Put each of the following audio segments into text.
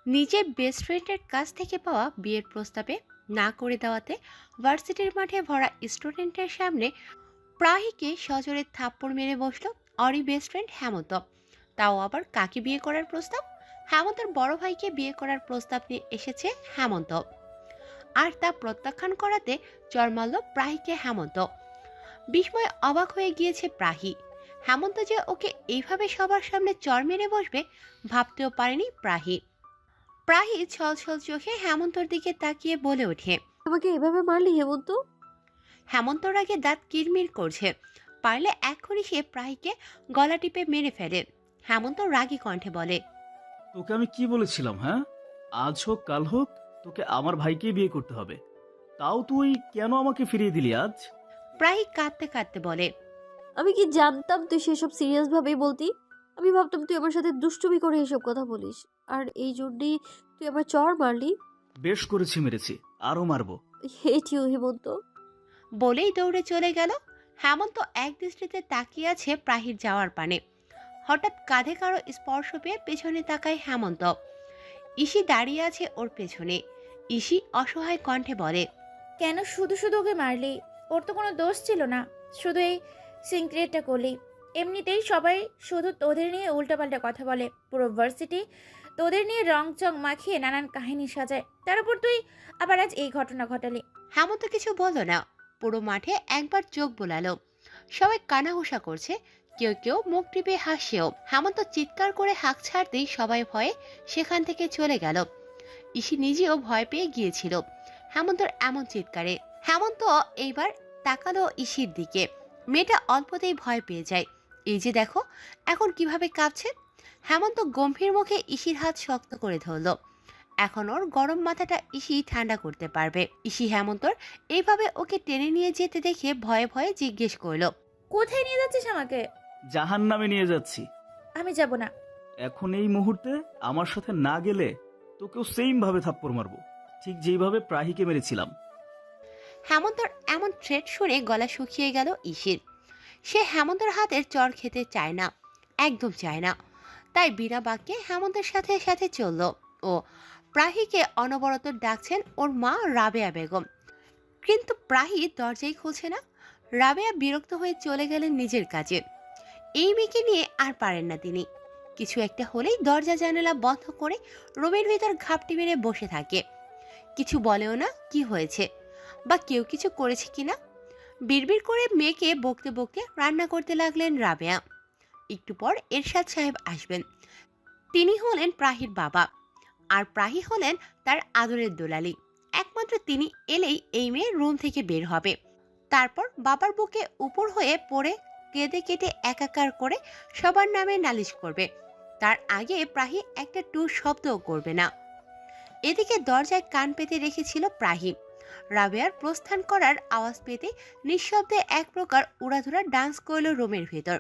নিজের বেস্ট ফ্রেন্ডের কাছ থেকে পাওয়া বিয়ের প্রস্তাবে না করে দেওয়াতে ভার্সিটির মাঠে ভরা স্টুডেন্টের সামনে প্রাহিকে সজোরে থাপ্পড় মেরে বসলো অরি বেস্ট ফ্রেন্ড হেমন্ত। তাও আবার কাকে বিয়ে করার প্রস্তাব? হেমন্তের বড় ভাইকে বিয়ে করার প্রস্তাব নিয়ে এসেছে হেমন্ত, আর তা প্রত্যাখ্যান করাতে চড় মারল প্রাহিকে হেমন্ত। বিস্ময়ে অবাক হয়ে গিয়েছে প্রাহি। হেমন্ত যে ওকে এইভাবে সবার সামনে চড় মেরে বসবে ভাবতেও পারেনি প্রাহি। প্রাহি ছল ছল চোখে হেমন্তর দিকে তাকিয়ে বলে ওঠে, আমাকে এভাবে মারলি হেমন্ত? হেমন্তর আগে দাঁত কিরমির করছে, পারলে এক্ষুনি সে প্রাহিকে গলা টিপে মেরে ফেলে। হেমন্ত রাগী কণ্ঠে বলে, তোকে আমি কি বলেছিলাম? হ্যাঁ, আজ হোক কাল হোক তোকে আমার ভাইকে বিয়ে করতে হবে। তাও তুই কেন আমাকে ফিরিয়ে দিলি আজ? প্রাহি কাঁদতে কাঁদতে বলে, আমি কি জানতাম তুই সেসব সিরিয়াস ভাবেই বলতি? আমি ভাবতাম তুই আমার সাথে দুষ্টুমি করে এসব কথা বলিস, আর এই জন্যই তুই আমার চড় মারলি। বেশ করেছি, মেরেছি, আরো মারবো। হেট ইউ হেমন্ত। বলেই দৌড়ে চলে গেল। হেমন্ত এক দৃষ্টিতে তাকিয়ে আছে প্রাহির যাওয়ার পানে। হঠাৎ কাঁধে কারো স্পর্শ পেয়ে পেছনে তাকায় হেমন্ত। ইসি দাঁড়িয়ে আছে ওর পেছনে। ইসি অসহায় কণ্ঠে বলে, কেন শুধু শুধু ওকে মারলি? ওর তো কোনো দোষ ছিল না, শুধু এই সিনক্রেটটা করলি। এমনিতেই সবাই শুধু তোদের নিয়ে উল্টাপাল্টা কথা বলে, পুরো ভার্সিটি তোদের নিয়ে রং চং মাখিয়ে নানান কাহিনী সাজায়, তার উপর তুই আবার আজ এই ঘটনা ঘটালি। হেমন্ত কিছু বলল না। পুরো মাঠে একবার চোখ বোলালো। সবাই কানাঘুষা করছে, কেউ কেউ মুখ টিপে হাসছেও। হেমন্ত চিৎকার করে হাঁক ছাড়তেই সবাই ভয়ে সেখান থেকে চলে গেল। ইসি নিজেও ভয় পেয়ে গিয়েছিল হেমন্তর এমন চিৎকারে। হেমন্ত এইবার তাকালো ইসির দিকে। মেয়েটা অল্পতেই ভয় পেয়ে যায়। এই যে দেখো এখন কিভাবে কাঁপছে। হেমন্ত গম্ভীর মুখে ইসির হাত শক্ত করে ধরল। এখন ওর গরম মাথাটা ইসি ঠান্ডা করতে পারবে। ইসি হেমন্তর এইভাবে ওকে টেনে নিয়ে যেতে দেখে ভয়ে ভয়ে জিজ্ঞেস করলো, কোথায় নিয়ে যাচ্ছিস আমাকে? জাহান নামে নিয়ে যাচ্ছি। আমি যাব না। এখন এই মুহূর্তে আমার সাথে না গেলে তোকেও সেম ভাবে থাপ্পড় মারবো, ঠিক যেইভাবে প্রাহিকে মেরেছিলাম। হেমন্তর এমন থ্রেট শুনে গলা শুকিয়ে গেল ইসির। সে হেমন্তর হাতের চড় খেতে চায় না, একদম চায় না। তাই বিনা বাক্যে হেমন্তের সাথে সাথে চলল। ও প্রাহিকে অনবরত ডাকছেন ওর মা রাবেয়া বেগম, কিন্তু প্রাহি দরজাই খুলছে না। রাবেয়া বিরক্ত হয়ে চলে গেলেন নিজের কাজে। এই মেয়েকে নিয়ে আর পারেন না তিনি। কিছু একটা হলেই দরজা জানালা বন্ধ করে রুমের ভিতর ঘাপটি মেরে বসে থাকে। কিছু বলেও না কি হয়েছে বা কেউ কিছু করেছে কিনা। বিড়বিড় করে মেয়েকে বকতে বকতে রান্না করতে লাগলেন রাবেয়া। একটু পর এরশাদ সাহেব আসবেন। তিনি হলেন প্রাহির বাবা, আর প্রাহি হলেন তার আদরের দোলালি। একমাত্র তিনি এলেই এই মেয়ে রুম থেকে বের হবে। তারপর বাবার বুকে উপর হয়ে পড়ে কেঁদে কেটে একাকার করে সবার নামে নালিশ করবে। তার আগে প্রাহি একটা টু শব্দও করবে না। এদিকে দরজায় কান পেতে রেখেছিল প্রাহি। রাবেয়ার প্রস্থান করার আওয়াজ পেতে নিঃশব্দে এক প্রকার উড়াধুরা ডান্স করল রুমের ভেতর।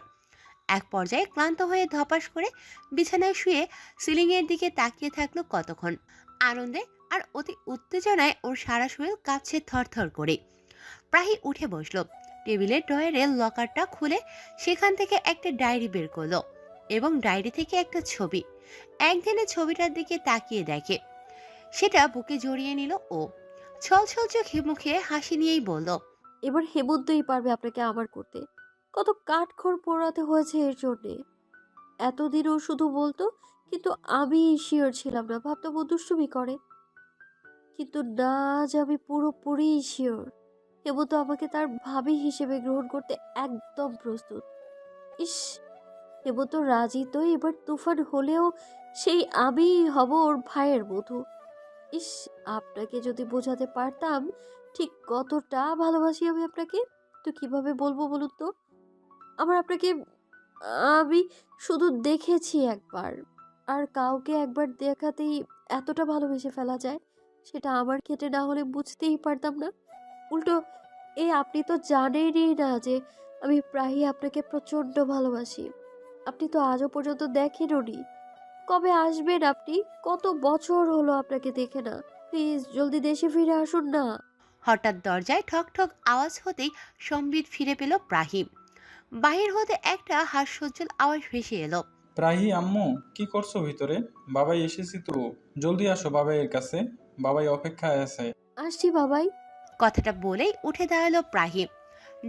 এক পর্যায়ে ক্লান্ত হয়ে ধপাস করে বিছানায় শুয়ে সিলিংয়ের দিকে তাকিয়ে থাকলো কতক্ষণ। আনন্দে আর অতি উত্তেজনায় ওর সারা শরীর কাঁপছে থরথর করে। প্রাহি উঠে বসলো। টেবিলের ড্রয়ারের লকারটা খুলে সেখান থেকে একটা ডায়েরি বের করলো এবং ডায়েরি থেকে একটা ছবি। একদিনে ছবিটার দিকে তাকিয়ে দেখে। সেটা বুকে জড়িয়ে নিল ও। ছল ছল চোখে মুখে হাসি নিয়েই বলল, এবার হেমন্তই পারবে আপনাকে আমার করতে। কত কাঠখড় পোড়াতে হয়েছে এর জন্যে। এতদিন ও শুধু বলতো, কিন্তু আমি শিওর ছিলাম না, ভাবতাম ও দুষ্টুমি করে। কিন্তু না, আজ আমি পুরোপুরি শিওর হেমন্ত আমাকে তার ভাবি হিসেবে গ্রহণ করতে একদম প্রস্তুত। ইস, হেমন্ত রাজি তো এবার তুফান হলেও সেই আমি হব ওর ভাইয়ের বধূ। ইস, আপনাকে যদি বোঝাতে পারতাম ঠিক কতটা ভালোবাসি আমি আপনাকে, তো কিভাবে বলবো বলুন তো? আমার আপনাকে, আমি শুধু দেখেছি একবার, আর কাউকে একবার দেখাতেই এতটা ভালোবেসে ফেলা যায়, সেটা আমার ক্ষেত্রে না হলে বুঝতেই পারতাম না। উল্টো আপনি তো জানেনই না যে আমি প্রায়ই আপনাকে প্রচন্ড ভালোবাসি। আপনি তো আজও পর্যন্ত দেখেনওনি। কবে আসবেন আপনি? কত বছর হলো আপনাকে দেখে না। প্লিজ জলদি দেশে ফিরে আসুন না। হঠাৎ দরজায় ঠক ঠক আওয়াজ হতেই সম্বিত ফিরে পেল প্রাহিম। বাহির হতে একটা হাস্যোজ্জ্বল আওয়াজ ভেসে এলো। প্রাহি আম্মু, কি করছো ভিতরে? বাবাই এসেছি তো, জলদি আসো বাবাইয়ের কাছে, বাবাই অপেক্ষায় আছে। আসছি বাবাই। কথাটা বলেই উঠে দাঁড়ালো প্রাহি।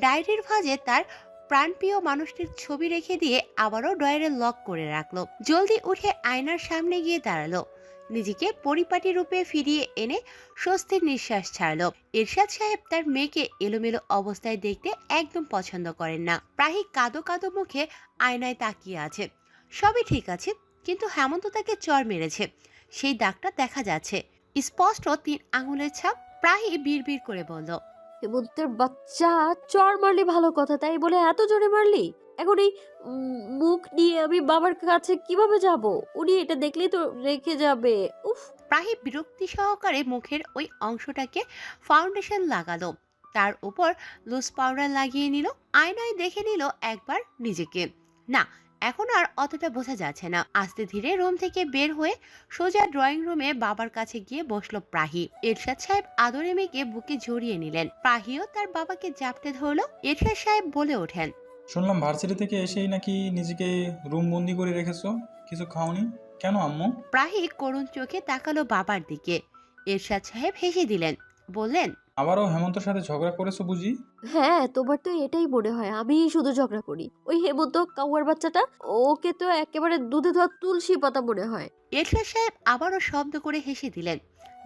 ডায়েরির ভাঁজে তার প্রাণপ্রিয় মানুষটির ছবি রেখে দিয়ে আবারও ডয়ারে লক করে রাখলো। জলদি উঠে আয়নার সামনে গিয়ে দাঁড়ালো। নিজেকে পরিপাটি রূপে ফিরিয়ে এনে স্বস্তির নিঃশ্বাস ছাড়লো। এরশাদ সাহেব তার মেয়েকে এলোমেলো অবস্থায় দেখতে একদম পছন্দ করেন না। প্রাহি কাদো কাদো মুখে আয়নায় তাকিয়ে আছে। সবই ঠিক আছে, কিন্তু হেমন্ত তাকে চর মেরেছে, সেই দাগটা দেখা যাচ্ছে, স্পষ্ট 3 আঙুলের ছাপ। প্রাহি বিড়বিড় করে বলল, হেমন্তের বাচ্চা, চর মারলি ভালো কথা, তাই বলে এত জোরে মারলি? এখন এই মুখ নিয়ে আমি বাবার কাছে কিভাবে যাব? উনি এটা দেখলেই তো রেখে যাবে। উফ। প্রাহি বিরক্তি সহকারে মুখের ওই অংশটাকে ফাউন্ডেশন লাগালো, তার উপর লুজ পাউডার লাগিয়ে নিল। আয়নায় দেখে নিল একবার নিজেকে। না, এখন আর অতটা বোঝা যাচ্ছে না। আস্তে ধীরে রুম থেকে বের হয়ে সোজা ড্রয়িং রুমে বাবার কাছে গিয়ে বসলো প্রাহি। এরশাদ সাহেব আদরে মেয়েকে বুকে জড়িয়ে নিলেন। প্রাহিও তার বাবাকে জাপটে ধরলো। এরশাদ সাহেব বলে ওঠেন, শুনলাম ভার্সিটি থেকে এসেই নাকি নিজেকে রুম বন্দি করে রেখেছো, কিছু খাওনি কেন আম্মু? প্রাহি করুণ চোখে তাকালো বাবার দিকে। এরশাদ সাহেব হেসে দিলেন, বললেন, আবারও হেমন্তর সাথে ঝগড়া করেছো বুঝি? হ্যাঁ, তোমার তো এটাই মনে হয় আমিই শুধু ঝগড়া করি। ওই হেমন্ত কাউয়ার বাচ্চাটা, ওকে তো একেবারে দুধে ধোয়া তুলসী পাতা মনে হয়। এরশাদ সাহেব আবারও শব্দ করে হেসে দিলেন।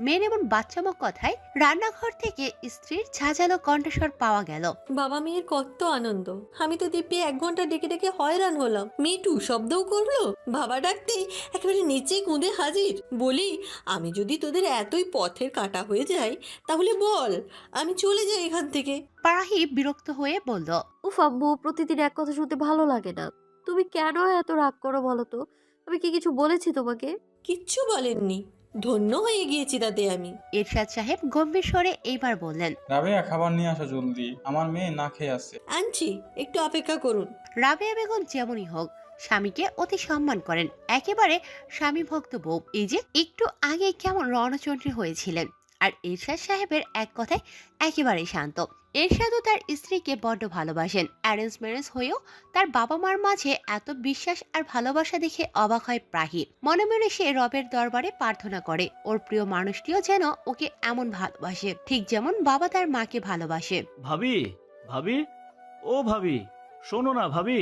মেয়ের এমন বাচ্চামক কথায় রান্নাঘর থেকে স্ত্রীর ঝাঁঝালো কণ্ঠস্বর পাওয়া গেল। বাবা মেয়ের কত আনন্দ। আমি তো দিব্যি 1 ঘন্টা ডেকে ডেকে হয়রান হলাম। মিটু শব্দও করলো, বাবা ডাকতেই একেবারে নিচে কুঁদে হাজির। বলি, আমি যদি তোদের এতই পথের কাটা হয়ে যাই তাহলে বল, আমি চলে যাই এখান থেকে। প্রাহি বিরক্ত হয়ে বলল, উফ আম্মু, প্রতিদিন এক কথা শুনতে ভালো লাগে না। তুমি কেন এত রাগ করো বলো তো? আমি কি কিছু বলেছি তোমাকে? কিচ্ছু বলেননি, ধন্য হয়ে গিয়েছি তাতে আমি। এরশাদ সাহেব গম্ভীর স্বরে এইবার বললেন, রাবেয়া, খাবার নিয়ে আসো জলদি, আমার মেয়ে না খেয়ে আছে। আনছি, একটু অপেক্ষা করুন। রাবেয়া বেগম যেমনই হোক স্বামীকে অতি সম্মান করেন, একেবারে স্বামী ভক্ত বউ। এই যে একটু আগে কেমন রণচন্দ্রী হয়েছিলেন, আর এরশাদ সাহেবের এক কথায় একেবারে শান্ত। এরশাদও তার স্ত্রীকে বড্ড ভালোবাসেন। অ্যারেঞ্জ ম্যারেজ হয়েও তার বাবা মার মাঝে এত বিশ্বাস আর ভালোবাসা দেখে অবাক হয় প্রাহি। মনে মনে সে রবের দরবারে প্রার্থনা করে ওর প্রিয় মানুষটিও যেন ওকে এমন ভালোবাসে, ঠিক যেমন বাবা তার মাকে ভালোবাসে। ভাবি, ভাবি, ও ভাবি, শোনো না ভাবি।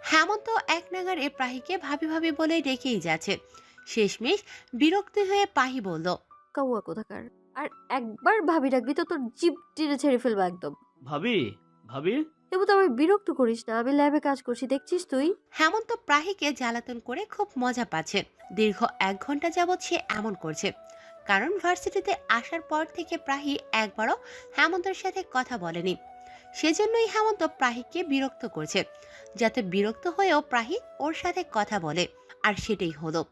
হেমন্ত এক নাগারে প্রাহিকে ভাবি ভাবি বলে ডেকেই যাচ্ছে। শেষমেশ বিরক্তি হয়ে পাহি বলল, কাউয়া কোথাকার, আর একবার ভাবি রাখবি তো তোর জিভ টেনে ছেড়ে ফেলবো একদম। ভাবি, ভাবি, এবার তো আমি বিরক্ত করিস না, আমি ল্যাবে কাজ করছি, দেখছিস তুই। হেমন্ত প্রাহিকে জ্বালাতন করে খুব মজা পাচ্ছে। দীর্ঘ 1 ঘন্টা যাবৎ সে এমন করছে, কারণ ভার্সিটিতে আসার পর থেকে প্রাহি একবারও হেমন্তের সাথে কথা বলেনি। সেজন্যই হেমন্ত প্রাহিকে বিরক্ত করছে, যাতে বিরক্ত হয়েও প্রাহি ওর সাথে কথা বলে। আর সেটাই হলো।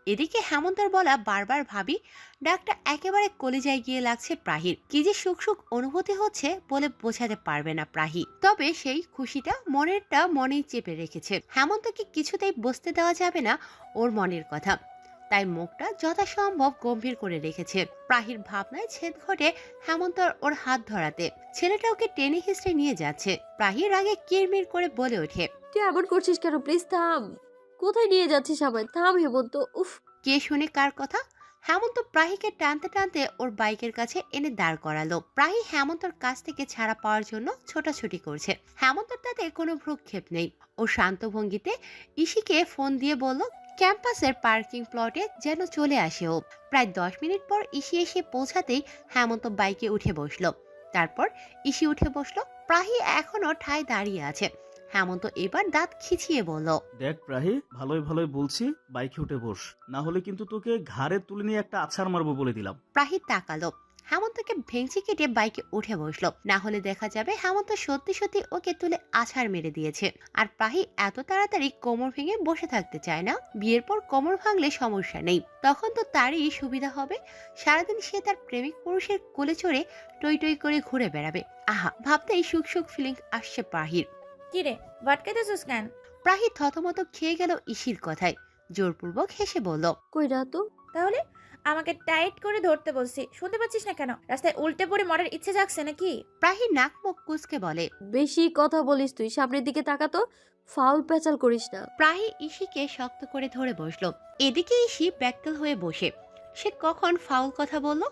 এদিকে হেমন্তর বলা বারবার ভাবি ডাকটা একেবারে কলিজায় গিয়ে লাগছে প্রাহির। কি যে সুখ সুখ অনুভূতি হচ্ছে বলে বোঝাতে পারবে না প্রাহি। তবে সেই খুশিটা মনেরটা মনেই চেপে রেখেছে। হেমন্তকে কিছুতেই বুঝতে দেওয়া যাবে না ওর মনের কথা, তাই মুখটা যথাসম্ভব গম্ভীর করে রেখেছে। প্রাহির ভাবনায় ছেদ ঘটে হেমন্তর ওর হাত ধরাতে। ছেলেটা ওকে টেনে হিস্ট্রে নিয়ে যাচ্ছে। প্রাহির আগে কিরমির করে বলে ওঠে, তুই এমন করছিস কেন? প্লিজ থাম। কোথায় নিয়ে যাচ্ছিস আমায়? থাম হেমন্ত, উফ। কে শুনে কার কথা? হেমন্ত প্রাহিকে টানতে টানতে ওর বাইকের কাছে এনে দাঁড় করালো। প্রাহি হেমন্তর কাছ থেকে ছাড়া পাওয়ার জন্য ছোটাছুটি করছে। হেমন্তর তাতে কোনো ভ্রুক্ষেপ নেই। ও শান্ত ভঙ্গিতে ইশিকে ফোন দিয়ে বলল ক্যাম্পাসের পার্কিং প্লটে যেন চলে আসে ও। প্রায় 10 মিনিট পর ইশি এসে পৌঁছাতেই হেমন্ত বাইকে উঠে বসলো। তারপর ইশি উঠে বসলো। প্রাহি এখনো ঠায় দাঁড়িয়ে আছে। হেমন্ত এবার দাঁত খিচিয়ে বলল, দেখ প্রাহি, ভালোই ভালোই বলছি, বাইকে উঠে বস, না হলে কিন্তু তোকে ঘাড়ে তুলে নিয়ে একটা আছাড় মারবো বলে দিলাম। প্রাহি তাকালো। হেমন্তকে ভেঙচি কেটে বাইকে উঠে বসলো, না হলে দেখা যাবে হেমন্ত সত্যি সত্যি ওকে তুলে আছাড় মেরে দিয়েছে। আর প্রাহি এত তাড়াতাড়ি কোমর ভেঙে বসে থাকতে চায় না। বিয়ের পর কোমর ভাঙলে সমস্যা নেই, তখন তো তারই সুবিধা হবে। সারাদিন সে তার প্রেমিক পুরুষের কোলে চড়ে টই টই করে ঘুরে বেড়াবে। আহা, ভাবতেই সুখ সুখ ফিলিং আসছে প্রাহির। কিরে, ভটকাইতেছিস কেন? প্রাহি থতমত খেয়ে গেল ইসির কথায়। জোরপূর্বক হেসে বলল, কই না তো। তাহলে আমাকে টাইট করে ধরতে বলছি, শুনতে পাচ্ছিস না কেন? রাস্তায় উল্টে পড়ে মরার ইচ্ছে জাগছে নাকি? প্রাহি নাক মুখ কুচকে বলে। বেশি কথা বলিস তুই, সামনের দিকে তাকাতো, ফাউল প্যাচাল করিস না। প্রাহি ইশিকে শক্ত করে ধরে বসলো। এদিকে ইশি ব্যাকল হয়ে বসে। সে কখন ফাউল কথা বলল?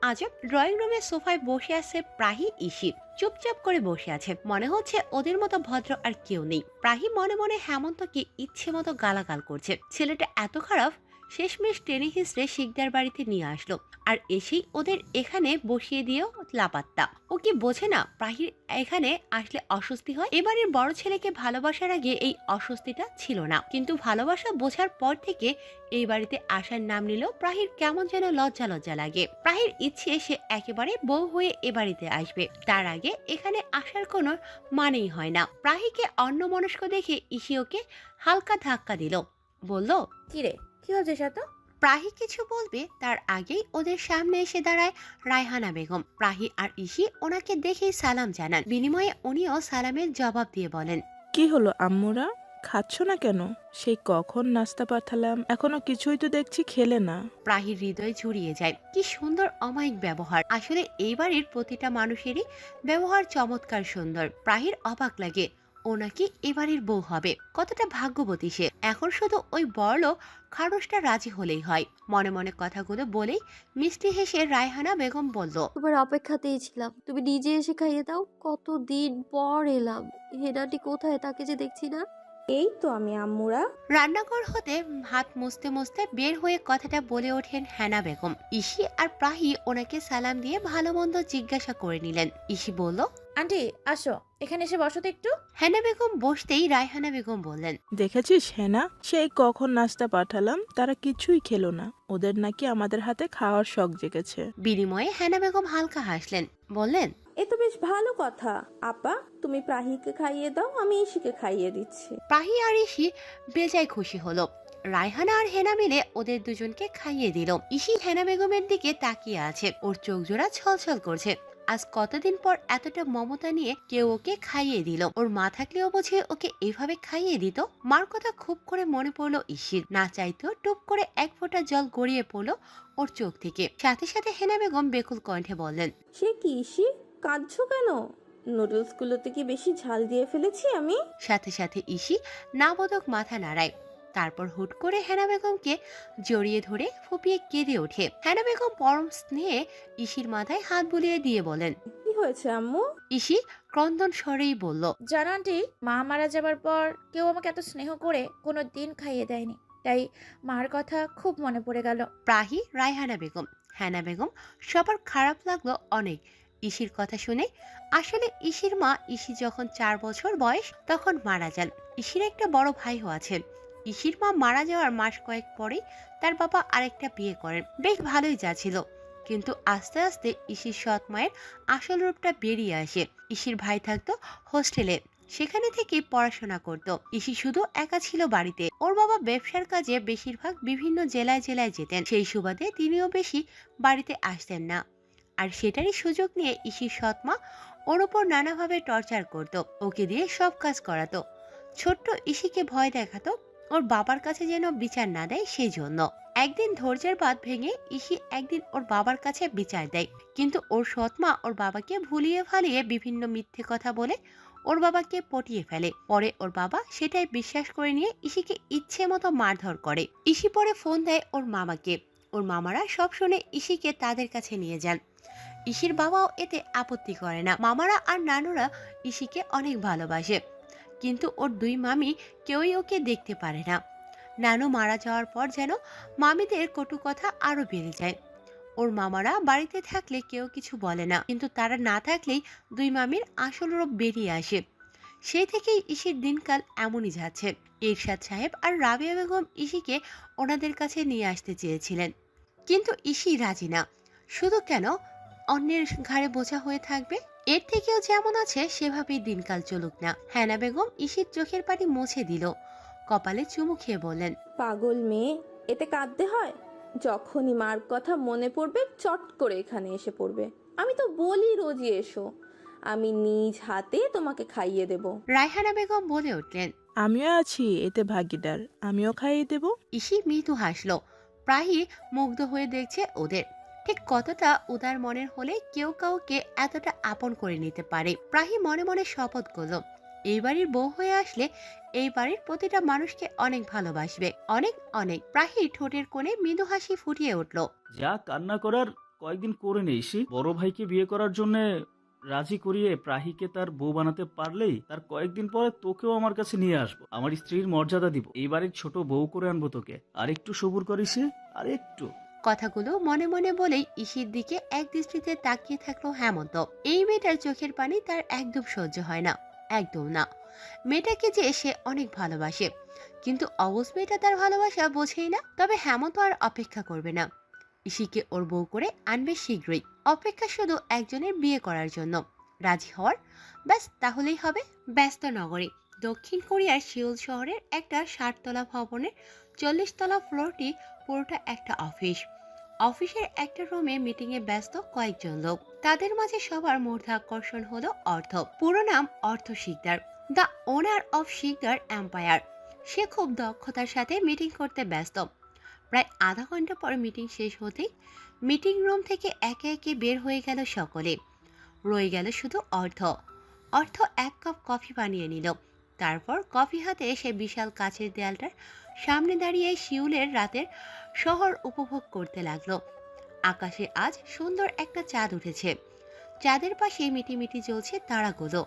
আজব, ড্রয়িং রুমের সোফায় বসে আছে প্রাহি ইশি। চুপচাপ করে বসে আছে, মনে হচ্ছে ওদের মতো ভদ্র আর কেউ নেই। প্রাহি মনে মনে হেমন্তকে ইচ্ছে মতো গালাগাল করছে। ছেলেটা এত খারাপ, শেষমেশ টেনে হিসড়ে শিকদার বাড়িতে নিয়ে আসলো, আর এসেই ওদের এখানে বসিয়ে দিয়েও লাপাত্তা। ও কি বোঝে না প্রাহির এখানে আসলে অস্বস্তি হয়? এবারের বড় ছেলেকে ভালোবাসার আগে এই অস্বস্তিটা ছিল না, কিন্তু ভালোবাসা বোঝার পর থেকে এই বাড়িতে আসার নাম নিলেও প্রাহির কেমন যেন লজ্জা লজ্জা লাগে। প্রাহির ইচ্ছে সে একেবারে বউ হয়ে এ বাড়িতে আসবে, তার আগে এখানে আসার কোনো মানেই হয় না। প্রাহিকে অন্যমনস্ক দেখে ইসি ওকে হালকা ধাক্কা দিল, বলল, কিরে, কি হচ্ছে এত? প্রাহি কিছু বলবে তার আগেই ওদের সামনে এসে দাঁড়ায় রায়হানা বেগম। প্রাহি আর ইসি ওনাকে দেখেই সালাম জানান, বিনিময়ে উনিও সালামের জবাব দিয়ে বলেন, কি হলো আম্মুরা, খাচ্ছ না কেন? সেই কখন নাস্তা পাঠালাম, এখনো কিছুই তো দেখছি খেলে না। প্রাহির হৃদয় জুড়িয়ে যায়। কি সুন্দর অমায়িক ব্যবহার। আসলে এই বাড়ির প্রতিটা মানুষেরই ব্যবহার চমৎকার সুন্দর। প্রাহির অবাক লাগে ও নাকি এবারের বউ হবে। কতটা ভাগ্যবতী সে। এখন শুধু ওই বড়লোক খারসটা রাজি হলেই হয়। মনে মনে কথাগুলো বলেই মিষ্টি হেসে রায়হানা বেগম বলল, তোমার অপেক্ষাতেই ছিলাম, তুমি নিজে এসে খাইয়ে দাও। কতদিন পর এলাম, হেনাটি কোথায়, তাকে যে দেখছি না। এই তো আমি আম্মুরা। রান্নাঘর হতে হাত মুছতে মুছতে বের হয়ে কথাটা বলে ওঠেন হেনা বেগম। ইসি আর প্রাহি ওনাকে সালাম দিয়ে ভালো মন্দ জিজ্ঞাসা করে নিলেন। ইসি বলল, আন্টি আসো, এখানে এসে বসো তো একটু। হেনা বেগম বসতেই রায়হানা বেগম বললেন, দেখেছিস হেনা, সেই কখন নাস্তা পাঠালাম, তারা কিছুই খেলো না। ওদের নাকি আমাদের হাতে খাওয়ার শখ জেগেছে। বিনিময়ে হেনা বেগম হালকা হাসলেন, বললেন, এ তো বেশ ভালো কথা। আপা, তুমি প্রাহিকে খাইয়ে দাও, আমি ইশিকে খাইয়ে দিচ্ছি। প্রাহি আর ইসি বেজায় খুশি হলো। রায়হানা আর হেনা মিলে ওদের দুজনকে খাইয়ে দিল। ইসি হেনা বেগমের দিকে তাকিয়ে আছে, ওর চোখ জোড়া ছলছল করছে। আজ কতদিন পর এতটা মমতা নিয়ে কেউ ওকে খাইয়ে দিল। ওর মা থাকলেও বুঝে ওকে এভাবে খাইয়ে দিত। মার কথা খুব করে মনে পড়লো ইসির। না চাইতেও টুপ করে এক ফোঁটা জল গড়িয়ে পড়লো ওর চোখ থেকে। সাথে সাথে হেনা বেগম বেকুল কণ্ঠে বললেন, সে কি ইশি, কাঁদছো কেন? নুডলস গুলোতে কি বেশি ঝাল দিয়ে ফেলেছি আমি? সাথে সাথে ইসি নাবোধক মাথা নাড়ায়। তারপর হুট করে হেনা বেগমকে জড়িয়ে ধরে ফুপিয়ে কেঁদে ওঠে। হেনা বেগম পরম স্নেহে ইসির মাথায় হাত বুলিয়ে দিয়ে বলেন, কি হয়েছে আম্মু? ইসি ক্রন্দন স্বরেই বলল, জানো আন্টি, মা মারা যাবার পর কেউ আমাকে এত স্নেহ করে কোনো দিন খাইয়ে দেয়নি, তাই মার কথা খুব মনে পড়ে গেল। প্রাহি, রায়হানা বেগম, হেনা বেগম সবার খারাপ লাগলো অনেক ইসির কথা শুনে। আসলে ইসির মা ইসি যখন 4 বছর বয়স তখন মারা যান। ইসির একটা বড় ভাইও আছে। ইসির মা মারা যাওয়ার মাস কয়েক পরেই তার বাবা আরেকটা বিয়ে করেন। বেশ ভালোই যাচ্ছিল, কিন্তু আস্তে আস্তে ইসির সৎ মায়ের আসল রূপটা বেরিয়ে আসে। ইসির ভাই থাকতো হোস্টেলে, সেখানে থেকে পড়াশোনা করত। ইসি শুধু একা ছিল বাড়িতে। ওর বাবা ব্যবসার কাজে বেশিরভাগ বিভিন্ন জেলায় জেলায় যেতেন, সেই সুবাদে তিনিও বেশি বাড়িতে আসতেন না। আর সেটারই সুযোগ নিয়ে ইসির সৎমা ওর ওপর নানাভাবে টর্চার করত, ওকে দিয়ে সব কাজ করাতো। ছোট্ট ইসিকে ভয় দেখাতো ওর বাবার কাছে যেন বিচার না দেয় সেই জন্য। একদিন ধৈর্যের বাঁধ ভেঙে ইসি একদিন ওর বাবার কাছে বিচার দেয়, কিন্তু ওর সৎমা ওর বাবাকে ভুলিয়ে ফালিয়ে বিভিন্ন মিথ্যে কথা বলে ওর বাবাকে পটিয়ে ফেলে। পরে ওর বাবা সেটাই বিশ্বাস করে নিয়ে ইসিকে ইচ্ছে মতো মারধর করে। ইসি পরে ফোন দেয় ওর মামাকে। ওর মামারা সব শুনে ইসিকে তাদের কাছে নিয়ে যান। ইসির বাবাও এতে আপত্তি করে না। মামারা আর নানুরা ইসিকে অনেক ভালোবাসে, কিন্তু ওর 2 মামি কেউই ওকে দেখতে পারে না। নানু মারা যাওয়ার পর যেন মামিদের কটু কথা আরো বেড়ে যায়। ওর মামারা বাড়িতে থাকলে কেউ কিছু বলে না, কিন্তু তারা না থাকলেই 2 মামির আসল রূপ বেরিয়ে আসে। সেই থেকেই ইসির দিনকাল এমনই যাচ্ছে। এরশাদ সাহেব আর রাবিয়া বেগম ইসিকে ওনাদের কাছে নিয়ে আসতে চেয়েছিলেন, কিন্তু ইসি রাজি না। শুধু কেন অন্যের ঘাড়ে বোঝা হয়ে থাকবে? এর থেকেও যেমন আছে সেভাবেই দিনকাল চলুক না। হেনা বেগম ইসির চোখের পানি মুছে দিল, কপালে চুমু খেয়ে বললেন, পাগল মেয়ে, এতে কাঁদতে হয়? যখনই মার কথা মনে পড়বে চট করে এখানে এসে পড়বে। আমি তো বলি রোজই এসো, আমি নিজ হাতে তোমাকে খাইয়ে দেব। রায়হানা বেগম বলে উঠলেন। আমিও আছি এতে ভাগিদার, আমিও খাইয়ে দেব। ইসি মৃদু হাসলো, প্রায়ই মুগ্ধ হয়ে দেখছে ওদের। ঠিক কতটা উদার মনের হলে কেউ কাউকে এতটা আপন করে নিতে পারে। প্রায়ই মনে মনে শপথ করলো এই বাড়ির বউ হয়ে আসলে এই বাড়ির প্রতিটা মানুষকে অনেক ভালোবাসবে, অনেক অনেক। প্রায়ই ঠোঁটের কোণে মৃদু হাসি ফুটিয়ে উঠল। যা কান্না করার কয়েকদিন করে নেই ইসি। বড় ভাইকে বিয়ে করার জন্য রাজি করিয়ে প্রাহিকে তার বউ বানাতে পারলেই তার কয়েকদিন পরে তোকেও আমার কাছে নিয়ে আসবো, আমার স্ত্রীর মর্যাদা দিব, এই বাড়ির ছোট বউ করে আনবো তোকে। আর একটু সবুর করিস, আর একটু। কথাগুলো মনে মনে বলেই ইসির দিকে এক দৃষ্টিতে তাকিয়ে থাকলো হেমন্ত। এই মেয়েটার চোখের পানি তার একদম সহ্য হয় না, একদম না। মেয়েটাকে যে সে অনেক ভালোবাসে, কিন্তু অবশ মেয়েটা তার ভালোবাসা বোঝেই না। তবে হেমন্ত আর অপেক্ষা করবে না, ইসিকে ওর বউ করে আনবে শীঘ্রই। অপেক্ষা শুধু একজনের বিয়ে করার জন্য, রাজি হওয়ার, ব্যাস তাহলেই হবে। ব্যস্ত নগরী দক্ষিণ কোরিয়ার সিউল শহরের একটা 60 তলা ভবনের 40 তলা ফ্লোরটি পুরোটা একটা অফিস। অফিসের একটা রুমে মিটিং এ ব্যস্ত কয়েকজন লোক। তাদের মাঝে সবার মূর্ধ আকর্ষণ হলো অর্থ। পুরো নাম Artho Shikdar, the owner of Shikdar empire. সে খুব দক্ষতার সাথে মিটিং করতে ব্যস্ত। প্রায় আধা ঘন্টা পর মিটিং শেষ হতেই মিটিং রুম থেকে একে একে বের হয়ে গেল সকলে। রয়ে গেল শুধু অর্থ। অর্থ এক কাপ কফি বানিয়ে নিল। তারপর কফি হাতে সে বিশাল কাচের দেয়ালটার সামনে দাঁড়িয়ে শিউলের রাতের শহর উপভোগ করতে লাগলো। আকাশে আজ সুন্দর একটা চাঁদ উঠেছে। চাঁদের পাশে মিটিমিটি জ্বলছে তারাগুলো।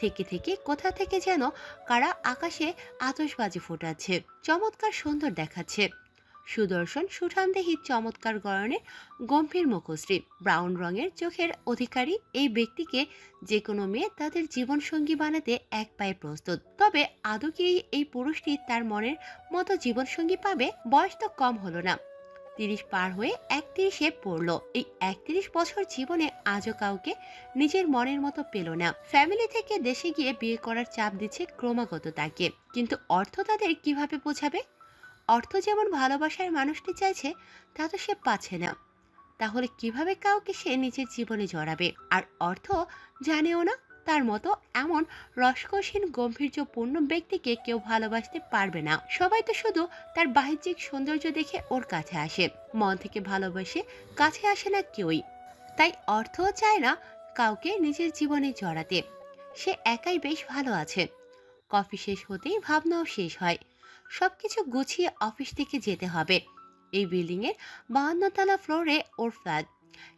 থেকে থেকে কোথা থেকে যেন কারা আকাশে আতশবাজি ফোটাচ্ছে, চমৎকার সুন্দর দেখাচ্ছে। সুদর্শন সুঠামদেহী চমৎকার গড়নের গম্ভীর মুখশ্রী, ব্রাউন রঙের চোখের অধিকারী এই ব্যক্তিকে যে কোনো মেয়ে তাদের জীবনসঙ্গী বানাতে এক পায়ে প্রস্তুত। তবে আদৌ কি এই পুরুষটি তার মনের মতো জীবনসঙ্গী পাবে? বয়স তো কম হলো না, 30 পার হয়ে 31-এ পড়লো। এই 31 বছর জীবনে আজও কাউকে নিজের মনের মতো পেল না। ফ্যামিলি থেকে দেশে গিয়ে বিয়ে করার চাপ দিচ্ছে ক্রমাগত তাকে, কিন্তু অর্থ তাদের কিভাবে বোঝাবে? অর্থ যেমন ভালোবাসার মানুষটি চাইছে তা তো সে পাচ্ছে না, তাহলে কিভাবে কাউকে সে নিজের জীবনে জড়াবে? আর অর্থ জানেও না তার মতো এমন রসকসীন গম্ভীর্যপূর্ণ ব্যক্তিকে কেউ ভালোবাসতে পারবে না। সবাই তো শুধু তার বাহ্যিক সৌন্দর্য দেখে ওর কাছে আসে, মন থেকে ভালোবাসে কাছে আসে না কেউই। তাই অর্থও চায় না কাউকে নিজের জীবনে জড়াতে। সে একাই বেশ ভালো আছে। কফি শেষ হতেই ভাবনাও শেষ হয়। সবকিছু গুছিয়ে অফিস থেকে যেতে হবে। এই বিল্ডিং এর 52 তলা ফ্লোরে ওর ফ্ল্যাট,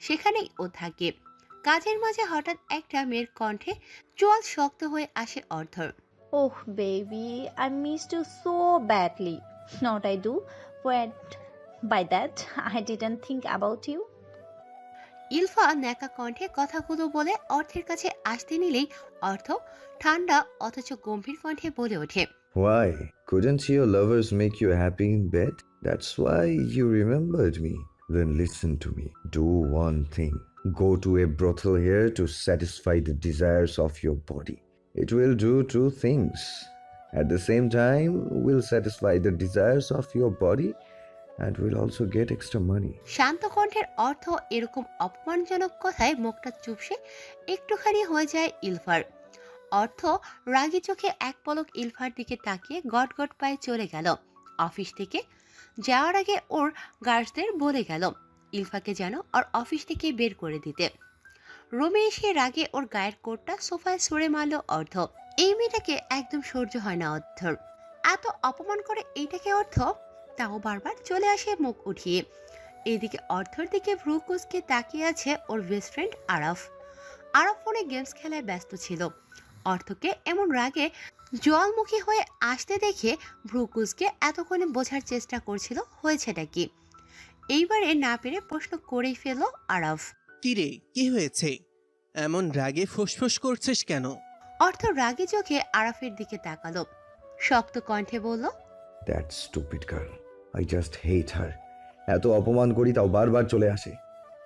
সেখানেই ও থাকে। কাজের মাঝে হঠাৎ একটা মেয়ের কণ্ঠে চোয়াল শক্ত হয়ে আসে অর্থর। Oh, baby, I missed you so badly. Not I do, but by that, I didn't think about you. ইলফা ন্যাকা কণ্ঠে কথাগুলো বলে অর্থের কাছে আসতে নিলেই অর্থ ঠান্ডা অথচ গম্ভীর কণ্ঠে বলে ওঠে, Why? Couldn't your lovers make you happy in bed? That's why you remembered me. Then listen to me. Do one thing. Go to a brothel here to satisfy the desires of your body. It will do two things. At the same time, will satisfy the desires of your body and will also get extra money. শান্ত কণ্ঠের অর্থ এরকম অপমানজনক কথায় মুখটা চুপসে একটুখানি হয়ে যায় ইলফার। অর্থ রাগী চোখে এক পলক ইলফার দিকে তাকিয়ে গট গট পায়ে চলে গেল। অফিস থেকে যাওয়ার আগে ওর গার্ডসদের বলে গেল ইলফাকে যেন ওর অফিস থেকে বের করে দিতে। রুমে এসে রাগে ওর গায়ের কোটটা সোফায় ছুঁড়ে মারল অর্থ। এই মেয়েটাকে একদম সহ্য হয় না অর্থর, এত অপমান করে এইটাকে অর্থ, তাও বারবার চলে আসে মুখ উঠিয়ে। এদিকে অর্থর দিকে ভ্রু কুঁচকে তাকিয়ে আছে ওর বেস্ট ফ্রেন্ড আরাফ। আরাফ ফোনে গেমস খেলায় ব্যস্ত ছিল। অর্থকে এমন রাগে জলমুখী হয়ে আসতে দেখে ভ্রু কুঁচকে এতক্ষণে বোঝার চেষ্টা করছিল হয়েছেটা কি। এইবারে না পেরে প্রশ্ন করেই ফেলল আরাফ। কিরে, কি হয়েছে? এমন রাগে ফুসফুস করছিস কেন? অর্থ রাগে চোখে আরাফের দিকে তাকালো, শক্ত কণ্ঠে বলল, That stupid girl. I just hate her. এত অপমান করি তাও বারবার চলে আসে।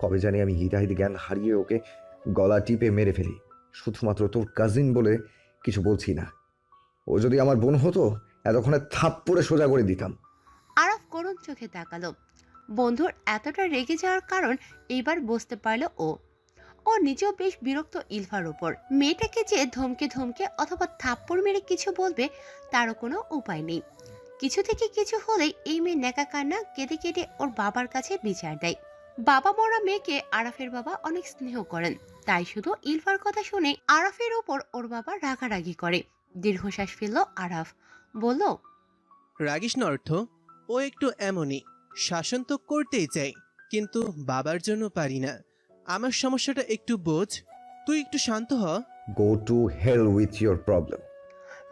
কবে জানি আমি হিতাহিতি জ্ঞান হারিয়ে ওকে গলা টিপে মেরে ফেলি। শুধুমাত্র তোর কাজিন বলে কিছু বলছি না। ও যদি আমার বোন হতো এতক্ষণে থাপ্পড়ে সোজা করে দিতাম। আরাফ করুণ চোখে তাকালো। বন্ধুর এতটা রেগে যাওয়ার কারণ এইবার বুঝতে পারল ও। ও নিজেও বেশ বিরক্ত ইলফার উপর। মেয়েটাকে যে ধমকে ধমকে অথবা থাপ্পড় মেরে কিছু বলবে তারও কোনো উপায় নেই। কিছু থেকে কিছু হলেই এই মেয়ে নেকা কান্না কেঁদে কেটে ওর বাবার কাছে বিচার দেয়। বাবা মরা মেয়েকে আরাফের বাবা অনেক স্নেহ করেন, তাই শুধু ইলফার কথা শুনে আরাফের ওপর ওর বাবা রাগারাগি করে। দীর্ঘশ্বাস ফেলল আরাফ, বলল, রাগিস না অর্থ, ও একটু এমনই, শাসন তো করতেই চাই, কিন্তু বাবার জন্য পারি না। আমার সমস্যাটা একটু বোঝ, তুই একটু শান্ত হ। Go to hell with your problem.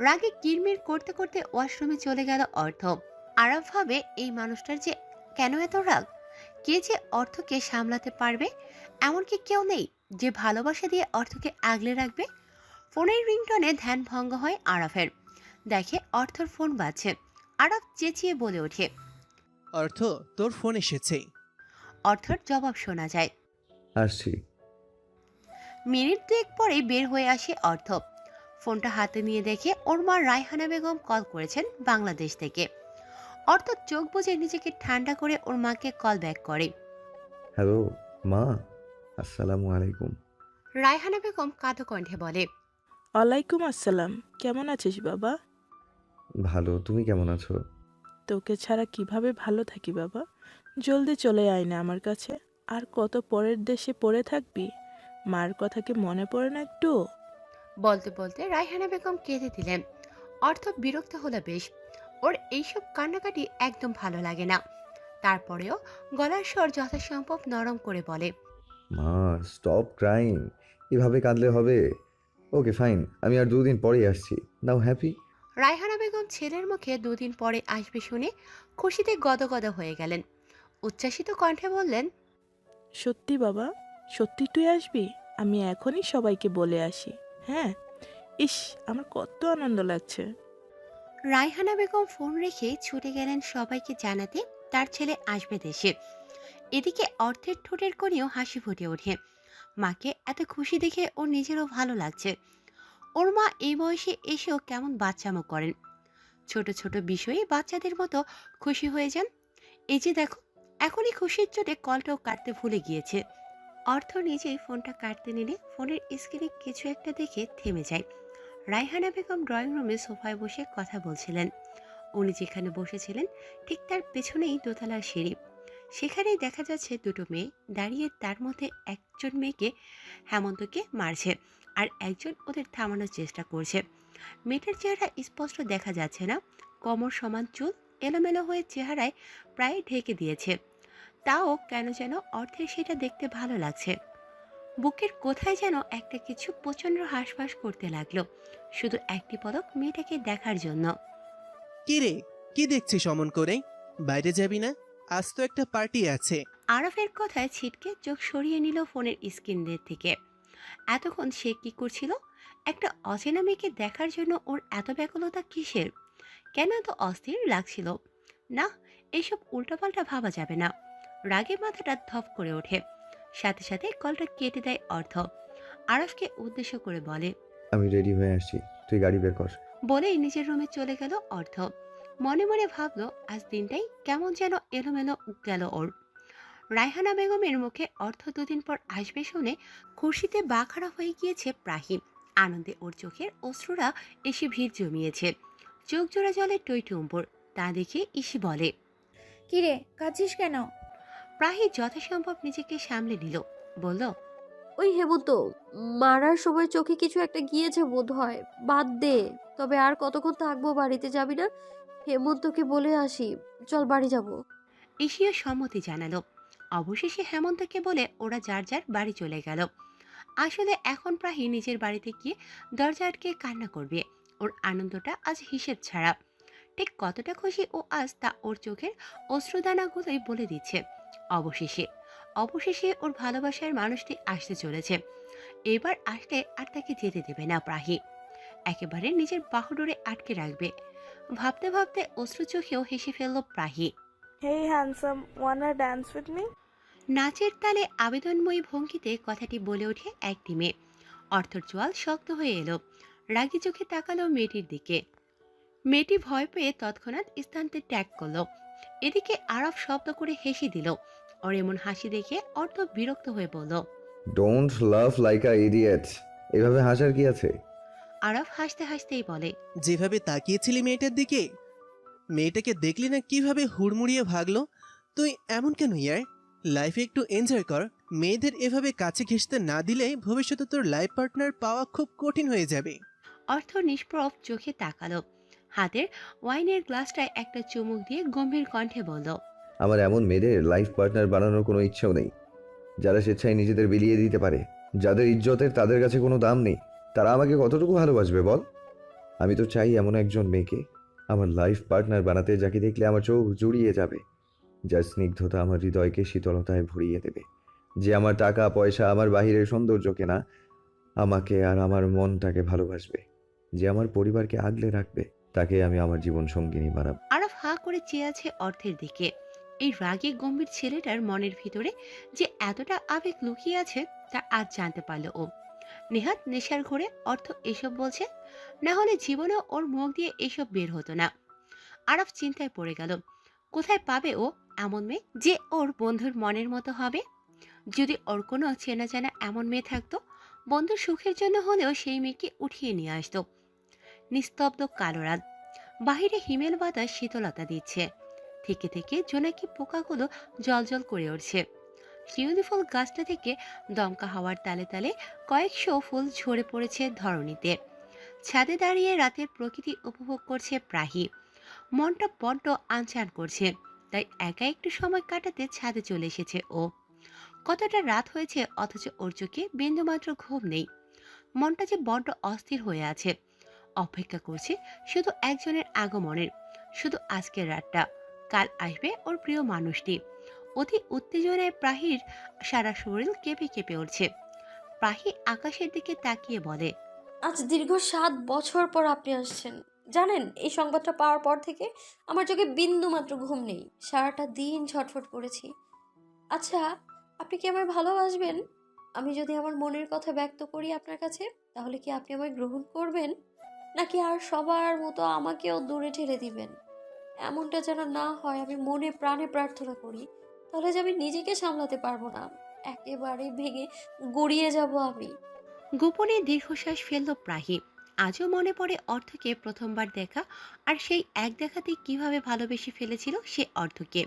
রাগে কিরমির করতে করতে ওয়াশরুমে চলে গেল অর্থ। আরাফ ভাবে এই মানুষটার যে কেন এত রাগ, কে যে অর্থকে সামলাতে পারবে? এমনকি কেউ নেই যে ভালোবাসা দিয়ে অর্থকে আগলে রাখবে। ফোনের রিংটনে ধ্যান ভঙ্গ হয় আরাফের। দেখে অর্থর ফোন বাজছে। আরাফ চেঁচিয়ে বলে ওঠে, অর্থ, তোর ফোন এসেছে। অর্থর জবাব শোনা যায়। আসছি। মিনিট দুয়েক পরেই বের হয়ে আসে অর্থ। ফোনটা হাতে নিয়ে দেখে ওর মা রায়হানা বেগম কল করেছেন বাংলাদেশ থেকে। অর্থ চোখ বুজে নিজেকে ঠান্ডা করে ওর মাকে কল ব্যাক করে। হ্যালো মা, আসসালামু আলাইকুম। রায়হানা বেগম কাঁদো কণ্ঠে বলে, ওয়ালাইকুম আসসালাম। কেমন আছিস বাবা? ভালো, তুমি কেমন আছো? তোকে ছাড়া কিভাবে ভালো থাকি বাবা? জলদি চলে আয় না আমার কাছে। আর কত পরের দেশে পড়ে থাকবি? মার কথা কি মনে পড়ে না একটু? বলতে বলতে রায়হানা বেগম কেঁদে দিলেন। অর্থ বিরক্ত হলো বেশ। ওর এইসব কান্নাকাটি একদম ভালো লাগে না। তারপরেও গলার স্বর যথাসম্ভব নরম করে বলে, মা স্টপ ক্রাইং, এভাবে কাঁদলে হবে? ওকে ফাইন, আমি আর 2 দিন পরেই আসছি। নাও হ্যাপি। রায়হানা বেগম ছেলের মুখে 2 দিন পরে আসবে শুনে খুশিতে গদগদ হয়ে গেলেন। উচ্ছ্বাসিত কণ্ঠে বললেন, সত্যি বাবা? সত্যি তুই আসবি? আমি এখনই সবাইকে বলে আসি। হ্যাঁ। ইস, আমার কত আনন্দ লাগছে। রায়হানা বেগম ফোন রেখে ছুটে গেলেন সবাইকে জানাতে তার ছেলে আসবে দেশে। এদিকে অর্থের ঠোঁটের কোণেও হাসি ফুটে ওঠে। মাকে এত খুশি দেখে ওর নিজেরও ভালো লাগছে। ওর মা এই বয়সে এসেও কেমন বাচ্চামো করেন, ছোট ছোট বিষয়ে বাচ্চাদের মতো খুশি হয়ে যান। এই যে দেখো, এখনই খুশির চোটে কলটাও কাটতে ভুলে গিয়েছে। অর্থ নিজেই ফোনটা কাটতে নিলে ফোনের স্ক্রিনে কিছু একটা দেখে থেমে যায়। রায়হানা বেগম ড্রয়িং রুমে সোফায় বসে কথা বলছিলেন। উনি যেখানে বসেছিলেন ঠিক তার পেছনেই দোতলার সিঁড়ি। সেখানেই দেখা যাচ্ছে দুটো মেয়ে দাঁড়িয়ে, তার মধ্যে একজন মেয়েকে হেমন্তকে মারছে আর একজন ওদের থামানোর চেষ্টা করছে। মেয়েটার চেহারা স্পষ্ট দেখা যাচ্ছে না, কোমর সমান চুল এলোমেলো হয়ে চেহারায় প্রায় ঢেকে দিয়েছে। তাও কেন যেন অর্থের সেটা দেখতে ভালো লাগছে। বুকের কোথায় যেন একটা কিছু প্রচন্ড হাঁসফাঁস করতে লাগলো, শুধু একটি পলক মেয়েটাকে দেখার জন্য। কি রে, কি দেখছিস অমন করে? বাইরে যাবি না? আজ তো একটা পার্টি আছে। আরাফের কথায় ছিটকে চোখ সরিয়ে নিল ফোনের স্ক্রিনের থেকে। এতক্ষণ সে কি করছিল? একটা অচেনা মেয়েকে দেখার জন্য ওর এত ব্যাকুলতা কিসের? কেন এত অস্থির লাগছিল? না, এইসব উল্টোপাল্টা ভাবা যাবে না। রাগে মাথাটা ধপ করে ওঠে। সাথে সাথে কলটা কেটে দেয় অর্থ। আরাফকে উদ্দেশ্য করে বলে, আমি রেডি হয়ে আসছি, তুই গাড়ি বের কর। বলেই নিজের রুমে চলে গেল অর্থ। মনে মনে ভাবলো আজ দিনটাই কেমন যেন এলোমেলো গেল ওর। রায়হানা বেগমের মুখে অর্থ 2 দিন পর আসবে শুনে খুশিতে বাখারা হয়ে গিয়েছে প্রাহি। আনন্দে ওর চোখের অশ্রুরা এসে ভিড় জমিয়েছে। চোখ জোড়া জলে টইটুম্বর। তা দেখে ইসি বলে, কিরে, কাঁদছিস কেন? প্রাহি যথাসম্ভব নিজেকে সামলে নিল, বলল, ওই হেমন্ত, মারার সময় চোখে কিছু একটা গিয়েছে বোধ হয়। বাদ দে। তবে আর কতক্ষণ থাকবো? বাড়িতে যাবি না? হেমন্তকে বলে আসি, চল বাড়ি যাব। ইসিও সম্মতি জানালো। অবশেষে হেমন্তকে বলে ওরা যার যার বাড়ি চলে গেল। আসলে এখন প্রাহি নিজের বাড়িতে গিয়ে দরজা আটকে কান্না করবে। ওর আনন্দটা আজ হিসেব ছাড়া। ঠিক কতটা খুশি ও আজ তা ওর চোখের অশ্রুদানাগুলোই বলে দিচ্ছে। অবশেষে অবশেষে ওর ভালোবাসার মানুষটি আসতে চলেছে। এবার আসলে আর তাকে যেতে দেবে না প্রাহি। একেবারে নিজের বাহুডোরে আটকে রাখবে। ভাবতে ভাবতে অশ্রু চোখেও হেসে ফেলল প্রাহি। Hey handsome, wanna dance with me? নাচের তালে আবেদনময়ী ভঙ্গিতে কথাটি বলে ওঠে একটি মেয়ে। অর্থর চোয়াল শক্ত হয়ে এলো। রাগি চোখে তাকালো মেয়েটির দিকে। মেয়েটি ভয় পেয়ে তৎক্ষণাৎ স্থানতে ত্যাগ করলো। এদিকে আরব শব্দ করে হেসে দিল। ওর এমন হাসি দেখে অর্থ বিরক্ত হয়ে বলল, don't love like a idiot. এভাবে হাসার কি আছে? আরব হাসতে হাসতেই বলে, যেভাবে তাকিয়েছিলি মেয়েটার দিকে, মেয়েটাকে দেখলি না কিভাবে হুড়মুড়িয়ে ভাগলো? তুই এমন কেন ইয়ার? লাইফে একটু এনজয় কর। মেয়েদের এভাবে কাছে ঘেঁষতে না দিলে ভবিষ্যতে তোর লাইফ পার্টনার পাওয়া খুব কঠিন হয়ে যাবে। অর্থ নিষ্প্রভ চোখে তাকালো, হাতের ওয়াইনের গ্লাসটায় একটা চুমুক দিয়ে গম্ভীর কণ্ঠে বলল, আমার এমন মেয়েদের লাইফ পার্টনার বানানোর কোনো ইচ্ছেও নেই, যারা স্বেচ্ছায় নিজেদের বিলিয়ে দিতে পারে, যাদের ইজ্জতের তাদের কাছে কোনো দাম নেই। তারা আমাকে কতটুকু ভালোবাসবে বল? আমি তো চাই এমন একজন মেয়েকে আমার লাইফ পার্টনার বানাতে, যাকে দেখলে আমার চোখ জুড়িয়ে যাবে, যার স্নিগ্ধতা আমার হৃদয়কে শীতলতায় ভরিয়ে দেবে, যে আমার টাকা পয়সা, আমার বাহিরের সৌন্দর্যকে না, আমাকে আর আমার মনটাকে ভালোবাসবে, যে আমার পরিবারকে আগলে রাখবে। তাকে আমি আমার জীবন সঙ্গিনী বানাবো। আরব হাঁ করে চেয়ে আছে অর্থের দিকে। এই রাগে গম্ভীর ছেলেটার মনের ভিতরে যে এতটা আবেগ লুকিয়ে আছে তা আজ জানতে পারল ও। নেহাত নেশার ঘরে অর্থ এসব বলছে, না হলে জীবনেও ওর মুখ দিয়ে এসব বের হতো না। আরব চিন্তায় পড়ে গেল, কোথায় পাবে ও এমন মেয়ে যে ওর বন্ধুর মনের মতো হবে? যদি ওর কোনো চেনা জানা এমন মেয়ে থাকতো, বন্ধুর সুখের জন্য হলেও সেই মেয়েকে উঠিয়ে নিয়ে আসতো। নিস্তব্ধ কালো রাত, বাহিরে হিমেল বাতাস শীতলতা দিচ্ছে, থেকে থেকে জোনাকি পোকাগুলো জলজল করে উঠছে। শিউলি ফুল গাছটা থেকে দমকা হাওয়ার তালে তালে কয়েকশো ফুল ঝরে পড়েছে ধরণীতে। ছাদে দাঁড়িয়ে রাতের প্রকৃতি উপভোগ করছে প্রাহি। মনটা বড্ড আনচান করছে, তাই একা একটু সময় কাটাতে ছাদে চলে এসেছে ও। কতটা রাত হয়েছে অথচ ওর চোখে বিন্দুমাত্র ঘুম নেই। মনটা যে বড্ড অস্থির হয়ে আছে, অপেক্ষা করছে শুধু একজনের আগমনের, শুধু আজকের রাতটা। কাল আসবে ওর প্রিয় মানুষটি। অতি উত্তেজনায় প্রাহির সারা শরীর কেঁপে কেঁপে উঠছে। প্রাহি আকাশের দিকে তাকিয়ে বলে, আজ দীর্ঘ 7 বছর পর আপনি আসছেন। জানেন, এই সংবাদটা পাওয়ার পর থেকে আমার চোখে বিন্দু মাত্র ঘুম নেই। সারাটা দিন ছটফট করেছি। আচ্ছা, আপনি কি আমায় ভালোবাসবেন? আমি যদি আমার মনের কথা ব্যক্ত করি আপনার কাছে, তাহলে কি আপনি আমায় গ্রহণ করবেন, নাকি আর সবার মতো আমাকেও দূরে ঠেলে দিবেন? এমনটা যেন না হয়, আমি মনে প্রাণে প্রার্থনা করি। তাহলে যে আমি নিজেকে সামলাতে পারবো না, একেবারে ভেঙে গড়িয়ে যাব আমি। গোপনে দীর্ঘশ্বাস ফেলল প্রাহি। আজও মনে পড়ে অর্থকে প্রথমবার দেখা, আর সেই এক দেখাতেই কিভাবে ভালোবেসে ফেলেছিল সে অর্থকে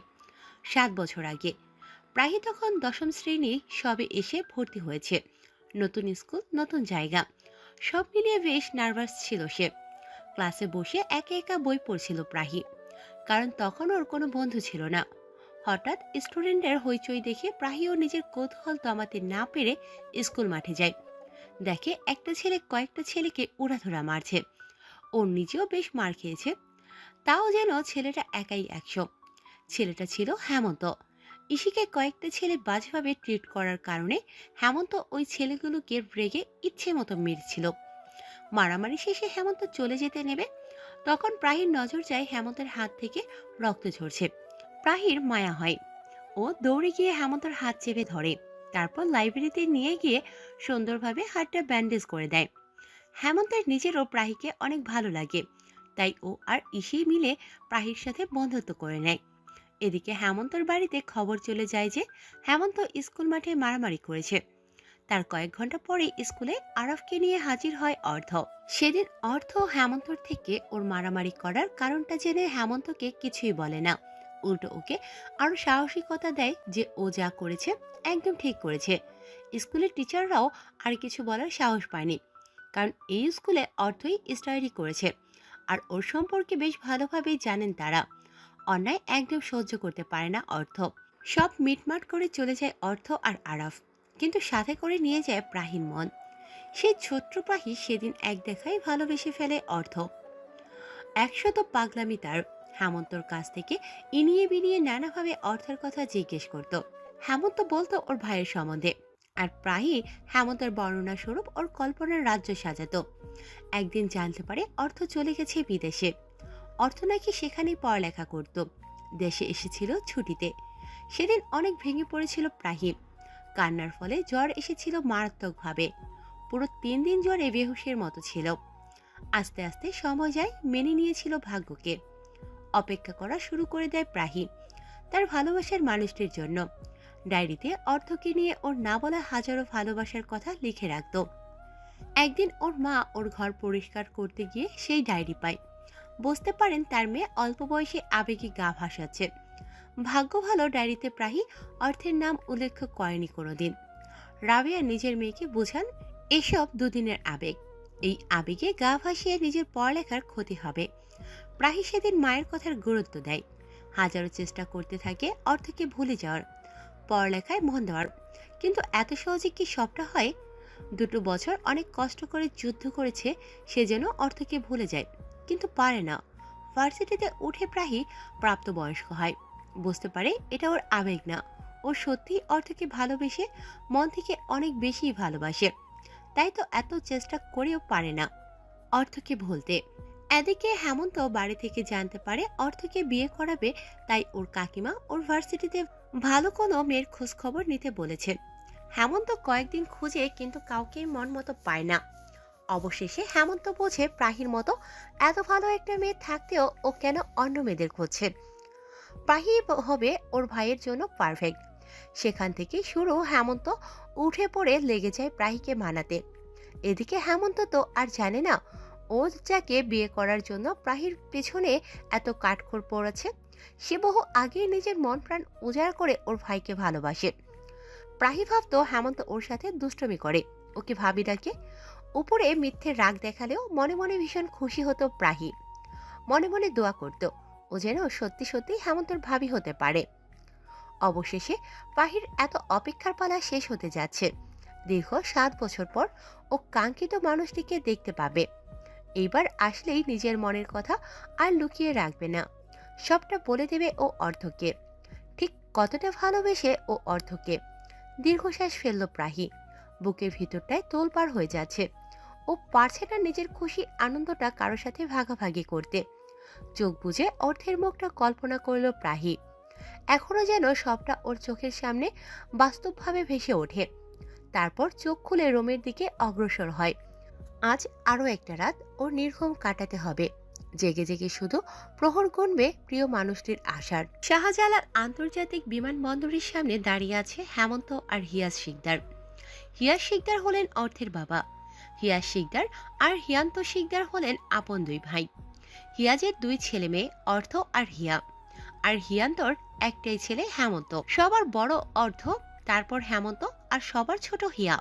7 বছর আগে। প্রাহি তখন 10ম শ্রেণী সবে এসে ভর্তি হয়েছে। নতুন স্কুল, নতুন জায়গা, সব মিলিয়ে বেশ নার্ভাস ছিল সে। ক্লাসে বসে একা একা বই পড়ছিল প্রাহি, কারণ তখন ওর কোনো বন্ধু ছিল না। হঠাৎ স্টুডেন্টের হইচই দেখে প্রাহিও নিজের কৌতূহল দমাতে না পেরে স্কুল মাঠে যায়। দেখে একটা ছেলে কয়েকটা ছেলেকে উড়াধুরা মারছে। ও নিজেও বেশ মার খেয়েছে, তাও যেন ছেলেটা একাই 100। ছেলেটা ছিল হেমন্ত। ইশিকে কয়েকটা ছেলে বাজেভাবে ট্রিট করার কারণে হেমন্ত ওই ছেলেগুলোকে রেগে ইচ্ছে মতো মেরেছিল। মারামারি শেষে হেমন্ত চলে যেতে নেবে, তখন প্রাহির নজর যায় হেমন্তের হাত থেকে রক্ত ঝরছে। প্রাহির মায়া হয়, ও দৌড়ে গিয়ে হেমন্তর হাত চেপে ধরে, তারপর লাইব্রেরিতে নিয়ে গিয়ে সুন্দরভাবে হাতটা ব্যান্ডেজ করে দেয়। হেমন্তের নিজেরও প্রাহিকে অনেক ভালো লাগে, তাই ও আর ইসি মিলে প্রাহির সাথে বন্ধুত্ব করে নেয়। এদিকে হেমন্তর বাড়িতে খবর চলে যায় যে হেমন্ত স্কুল মাঠে মারামারি করেছে। তার কয়েক ঘন্টা পরে স্কুলে আরফকে নিয়ে হাজির হয় অর্থ। সেদিন অর্থ হেমন্তর থেকে ওর মারামারি করার কারণটা জেনে হেমন্তকে কিছুই বলে না, উল্টো ওকে আরো সাহসিকতা দেয় যে ও যা করেছে একদম ঠিক করেছে। স্কুলের টিচাররাও আর কিছু বলার সাহস পায়নি, কারণ এই স্কুলে অর্থই স্টাডি করেছে, আর ওর সম্পর্কে বেশ ভালোভাবেই জানেন তারা। অন্যায় একদম সহ্য করতে পারে না অর্থ। সব মিটমাট করে চলে যায় অর্থ আর আরাফ, কিন্তু সাথে করে নিয়ে যায় প্রাহীর মন। সেই ছোট্ট প্রাহী সেদিন এক দেখায় ভালোবেসে ফেলে অর্থ। 100 পাগলামি তার। হেমন্তর কাছ থেকে ইনিয়ে বিনিয়ে নানাভাবে অর্থের কথা জিজ্ঞেস করত। হেমন্ত বলতো ওর ভাইয়ের সম্বন্ধে, আর প্রায়ই হেমন্তের বর্ণনা স্বরূপ ওর কল্পনার রাজ্য সাজাতো। একদিন জানতে পারে অর্থ চলে গেছে বিদেশে। অর্থ নাকি সেখানেই পড়ালেখা করত। দেশে এসেছিল ছুটিতে। সেদিন অনেক ভেঙে পড়েছিল প্রাহি। কান্নার ফলে জ্বর এসেছিল মারাত্মকভাবে। পুরো 3 দিন জ্বরে বেহুশের মতো ছিল। আস্তে আস্তে সময় যায়, মেনে নিয়েছিল ভাগ্যকে। অপেক্ষা করা শুরু করে দেয় প্রাহি তার ভালোবাসার মানুষটির জন্য। ডায়েরিতে অর্থকে নিয়ে ওর না বলা হাজারো ভালোবাসার কথা লিখে রাখত। একদিন ওর মা ওর ঘর পরিষ্কার করতে গিয়ে সেই ডায়েরি পায়। বুঝতে পারেন তার মেয়ে অল্প বয়সে আবেগে গা ভাসাচ্ছে। ভাগ্য ভালো ডায়েরিতে প্রায়ই অর্থের নাম উল্লেখ করেনি কোনোদিন। রাবেয়া নিজের মেয়েকে বোঝান এসব দুদিনের আবেগ, এই আবেগে গা ভাসিয়ে নিজের পড়ালেখার ক্ষতি হবে। প্রায়ই সেদিন মায়ের কথার গুরুত্ব দেয়, হাজারো চেষ্টা করতে থাকে অর্থকে ভুলে যাওয়ার, পড়ালেখায় মন দেওয়ার, কিন্তু এত সহজে কি সবটা হয়? 2 বছর অনেক কষ্ট করে যুদ্ধ করেছে সে যেন অর্থকে ভুলে যায়, কিন্তু পারে না। ভার্সিটিতে উঠে প্রায়ই প্রাপ্তবয়স্ক হয়, বুঝতে পারে এটা ওর আবেগ না, ও সত্যিই অর্থকে ভালোবেসে মন থেকে অনেক বেশি ভালোবাসে। তাই তো এত চেষ্টা করেও পারে না অর্থকে ভুলতে। এদিকে হেমন্ত বাড়ি থেকে জানতে পারে অর্থকে বিয়ে করাবে, তাই ওর কাকিমা ওর ভার্সিটিতে ভালো কোনো মেয়ের খোঁজ খবর নিতে বলেছে। হেমন্ত কয়েকদিন খুঁজে কিন্তু কাউকেই মন মতো পায় না। অবশেষে হেমন্ত বোঝে প্রাহির মতো এত ভালো একটা মেয়ে থাকতেও ও কেন অন্য মেয়েদের খুঁজছে। প্রাহি হবে ওর ভাইয়ের জন্য পারফেক্ট। সেখান থেকে শুরু হেমন্ত উঠে পড়ে লেগে যায় প্রাহিকে মানাতে। এদিকে হেমন্ত তো আর জানে না ও যাকে বিয়ে করার জন্য প্রাহির পেছনে এত কাঠখড় পড়েছে, সে বহু আগেই নিজের মন প্রাণ উজাড় করে ওর ভাইকে ভালোবাসে। প্রাহি ভাবতো হেমন্ত ওর সাথে দুষ্টমি করে, ওকে ভাবি ডাকে। উপরে মিথ্যে রাগ দেখালেও মনে মনে ভীষণ খুশি হতো প্রাহি। মনে মনে দোয়া করত ও যেন সত্যি সত্যি হেমন্তর ভাবি হতে পারে। অবশেষে প্রাহির এত অপেক্ষার পালা শেষ হতে যাচ্ছে। দীর্ঘ 7 বছর পর ও কাঙ্ক্ষিত মানুষটিকে দেখতে পাবে। এইবার আসলেই নিজের মনের কথা আর লুকিয়ে রাখবে না, সবটা বলে দেবে ও অর্থকে। ঠিক কতটা ভালোবেসে ও অর্থকে। দীর্ঘশ্বাস ফেলল প্রাহি, বুকের ভিতরটায় তোলপাড় হয়ে যাচ্ছে। ও পারছে না নিজের খুশি আনন্দটা কারোর সাথে ভাগাভাগি করতে। চোখ বুজে অর্থের মুখটা কল্পনা করল প্রাহি। এখনো যেন সবটা ওর চোখের সামনে বাস্তবভাবে ভেসে ওঠে। তারপর চোখ খুলে রুমের দিকে অগ্রসর হয়। আজ আরও একটা রাত ওর নির্ঘুম কাটাতে হবে। জেগে জেগে শুধু প্রহর গুনবে প্রিয় মানুষটির আশার। শাহজালাল আন্তর্জাতিক বিমানবন্দরের সামনে দাঁড়িয়ে আছে হেমন্ত আর হিয়াজ শিকদার। হিয়াজ শিকদার হলেন অর্থের বাবা। হিয়াজ শিকদার আর হিয়ান্ত শিকদার হলেন আপন 2 ভাই। হিয়াজের 2 ছেলে মেয়ে অর্থ আর হিয়া, আর হিয়ান্তর একটাই ছেলে হেমন্ত। সবার বড় অর্থ, তারপর হেমন্ত, আর সবার ছোট হিয়া।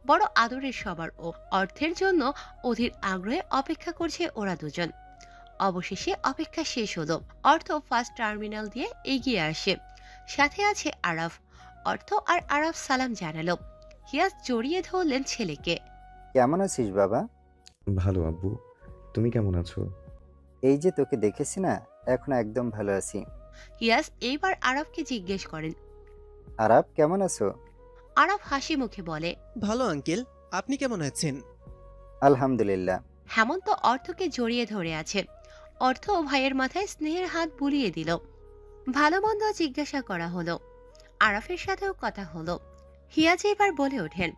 বড় আদরের সবার ও। অর্থের জন্য অধীর আগ্রহে অপেক্ষা করছে ওরা দুজন। অবশেষে অপেক্ষা শেষ হলো। অর্থ ফার্স্ট টার্মিনাল দিয়ে এগিয়ে আসে, সাথে আছে আরাফ। অর্থ আর আরাফ সালাম জানালো। হিয়াজ জড়িয়ে ধরলেন ছেলেকে। কেমন আছিস বাবা? ভালো আব্বু, তুমি কেমন আছো? এই যে তোকে দেখেছি না, এখন একদম ভালো আছি। হিয়াজ এইবার আরাফকে জিজ্ঞেস করেন। আরাব কেমন আছো? আরাফ হাসি মুখে বলে, ভালো আঙ্কেল, আপনি কেমন আছেন? আলহামদুলিল্লাহ। হেমন্ত অর্থকে জড়িয়ে ধরে আছে। অর্থ ভাইয়ের মাথায় স্নেহের হাত বুলিয়ে দিল। ভালো মন্দ জিজ্ঞাসা করা হলো, আরাফের সাথেও কথা হলো। হিয়াজ এবার বলে ওঠেন,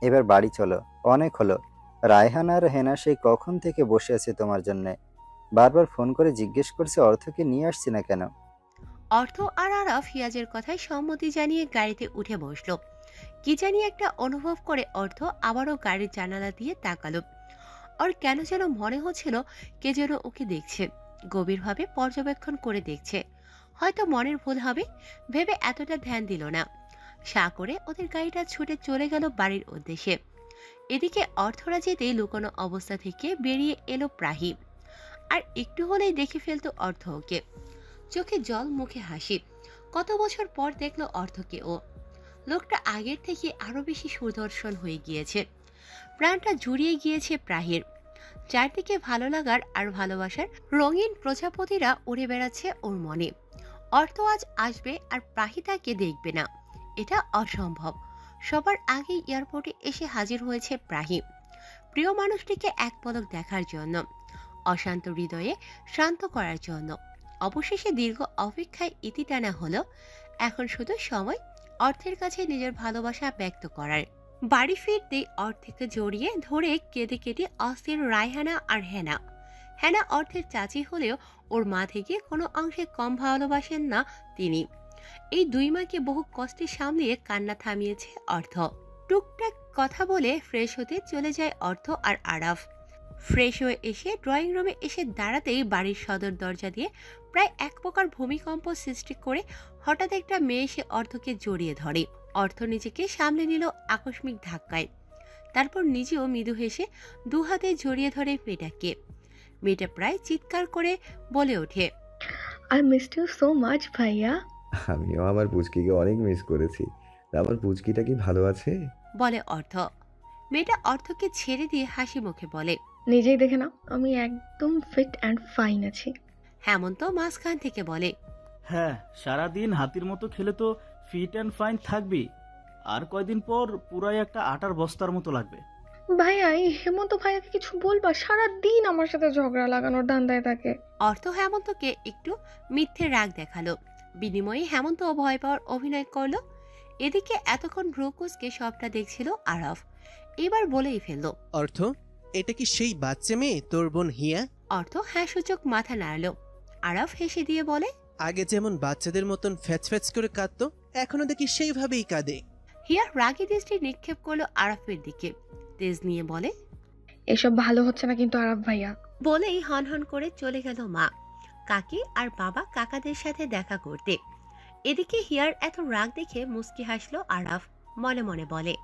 এবার বাড়ি চলো, অনেক হলো। রায়হান আর হেনা সেই কখন থেকে বসে আছে তোমার জন্য, বারবার ফোন করে জিজ্ঞেস করছে অর্থকে নিয়ে আসছি না কেন। অর্থ আর আরাফ হিয়াজের কথায় সম্মতি জানিয়ে গাড়িতে উঠে বসলো। কি জানি একটা অনুভব করে অর্থ আবারও গাড়ির জানালা দিয়ে তাকালো। আর কেন যেন মনে হচ্ছিল কে যেন ওকে দেখছে, গভীরভাবে পর্যবেক্ষণ করে দেখছে। হয়তো মনের ভুল হবে ভেবে এতটা ধ্যান দিল না। সা করে ওদের গাড়িটা ছুটে চলে গেল বাড়ির উদ্দেশ্যে। এদিকে অর্থরা যেতেই লুকোনো অবস্থা থেকে বেরিয়ে এলো প্রাহি। আর একটু হলেই দেখে ফেলতো অর্থ ওকে। চোখে জল, মুখে হাসি। কত বছর পর দেখলো অর্থকে ও। লোকটা আগের থেকে আরো বেশি সুদর্শন হয়ে গিয়েছে। প্রাণটা জুড়িয়ে গিয়েছে প্রাহির। চারদিকে ভালো লাগার আর ভালোবাসার রঙিন প্রজাপতিরা উড়ে বেড়াচ্ছে ওর মনে। অর্থ আজ আসবে আর প্রাহি তাকে দেখবে না, এটা অসম্ভব। সবার আগে এয়ারপোর্টে এসে হাজির হয়েছে প্রাহি, প্রিয় মানুষটিকে এক পলক দেখার জন্য, অশান্ত হৃদয়ে শান্ত করার জন্য। অবশেষে দীর্ঘ অপেক্ষায় ইতি টানা হলো। এখন শুধু সময় অর্থের কাছে নিজের ভালোবাসা ব্যক্ত করার। বাড়ি ফিরতেই অর্থকে জড়িয়ে ধরে কেঁদে কেটে অস্থির রায়হানা আর হেনা। হেনা অর্থের চাচি হলেও ওর মা থেকে কোনো অংশে কম ভালোবাসেন না তিনি। এই 2 মাকে বহু কষ্টে সামলিয়ে কান্না থামিয়েছে অর্থ। টুকটাক কথা বলে ফ্রেশ হতে চলে যায় অর্থ আর আরাফ। ফ্রেশ হয়ে এসে ড্রয়িং রুমে এসে দাঁড়াতেই বাড়ির সদর দরজা দিয়ে প্রায় এক প্রকার ভূমিকম্প সৃষ্টি করে হঠাৎ একটা মেয়ে এসে অর্থকে জড়িয়ে ধরে। অর্থ নিজেকে সামলে নিল আকস্মিক ধাক্কায়, তারপর নিজেও মৃদু হেসে দু হাতে জড়িয়ে ধরে মেয়েটাকে। মেয়েটা প্রায় চিৎকার করে বলে ওঠে, I missed you so much ভাইয়া। আমিও আমার পুচকিকে অনেক মিস করেছি। তা আমার পুচকিটা কি ভালো আছে? বলে অর্থ। মেয়েটা অর্থকে ছেড়ে দিয়ে হাসি মুখে বলে, নিজেই দেখে নাও, আমি একদম ফিট অ্যান্ড ফাইন আছি। হেমন্ত মাঝখান থেকে বলে, হ্যাঁ, সারাদিন হাতির মতো খেলে তো ফিট অ্যান্ড ফাইন থাকবি, আর কয়দিন পর পুরাই একটা আটার বস্তার মতো লাগবে। ভাইয়া, এই হেমন্ত ভাইয়াকে কিছু বলবা? সারাদিন আমার সাথে ঝগড়া লাগানোর ধান্দায় থাকে। অর্থ হেমন্তকে একটু মিথ্যে রাগ দেখালো, বিনিময়ে হেমন্ত ভয় পাওয়ার অভিনয় করলো। এদিকে এতক্ষণ ব্রোকোসকে সবটা দেখছিল আরাফ, এবার বলেই ফেললো, অর্থ, এটা কি সেই বাচ্চা মেয়ে তোর বোন হিয়া? অর্থ হ্যাঁ সূচক মাথা নাড়ল। আরাফ হেসে দিয়ে বলে, আগে যেমন বাচ্চাদের মতন ফ্যাচ ফ্যাচ করে কাঁদতো, এখনো দেখি সেইভাবেই কাঁদে। হিয়া রাগী দৃষ্টি নিক্ষেপ করলো আরাফের দিকে, তেজ নিয়ে বলে, এসব ভালো হচ্ছে না কিন্তু আরাফ ভাইয়া। বলেই হন হন করে চলে গেল মা, কাকি আর বাবা কাকাদের সাথে দেখা করতে। এদিকে হিয়ার এত রাগ দেখে মুস্কি হাসলো আরাফ, মনে মনে বলে,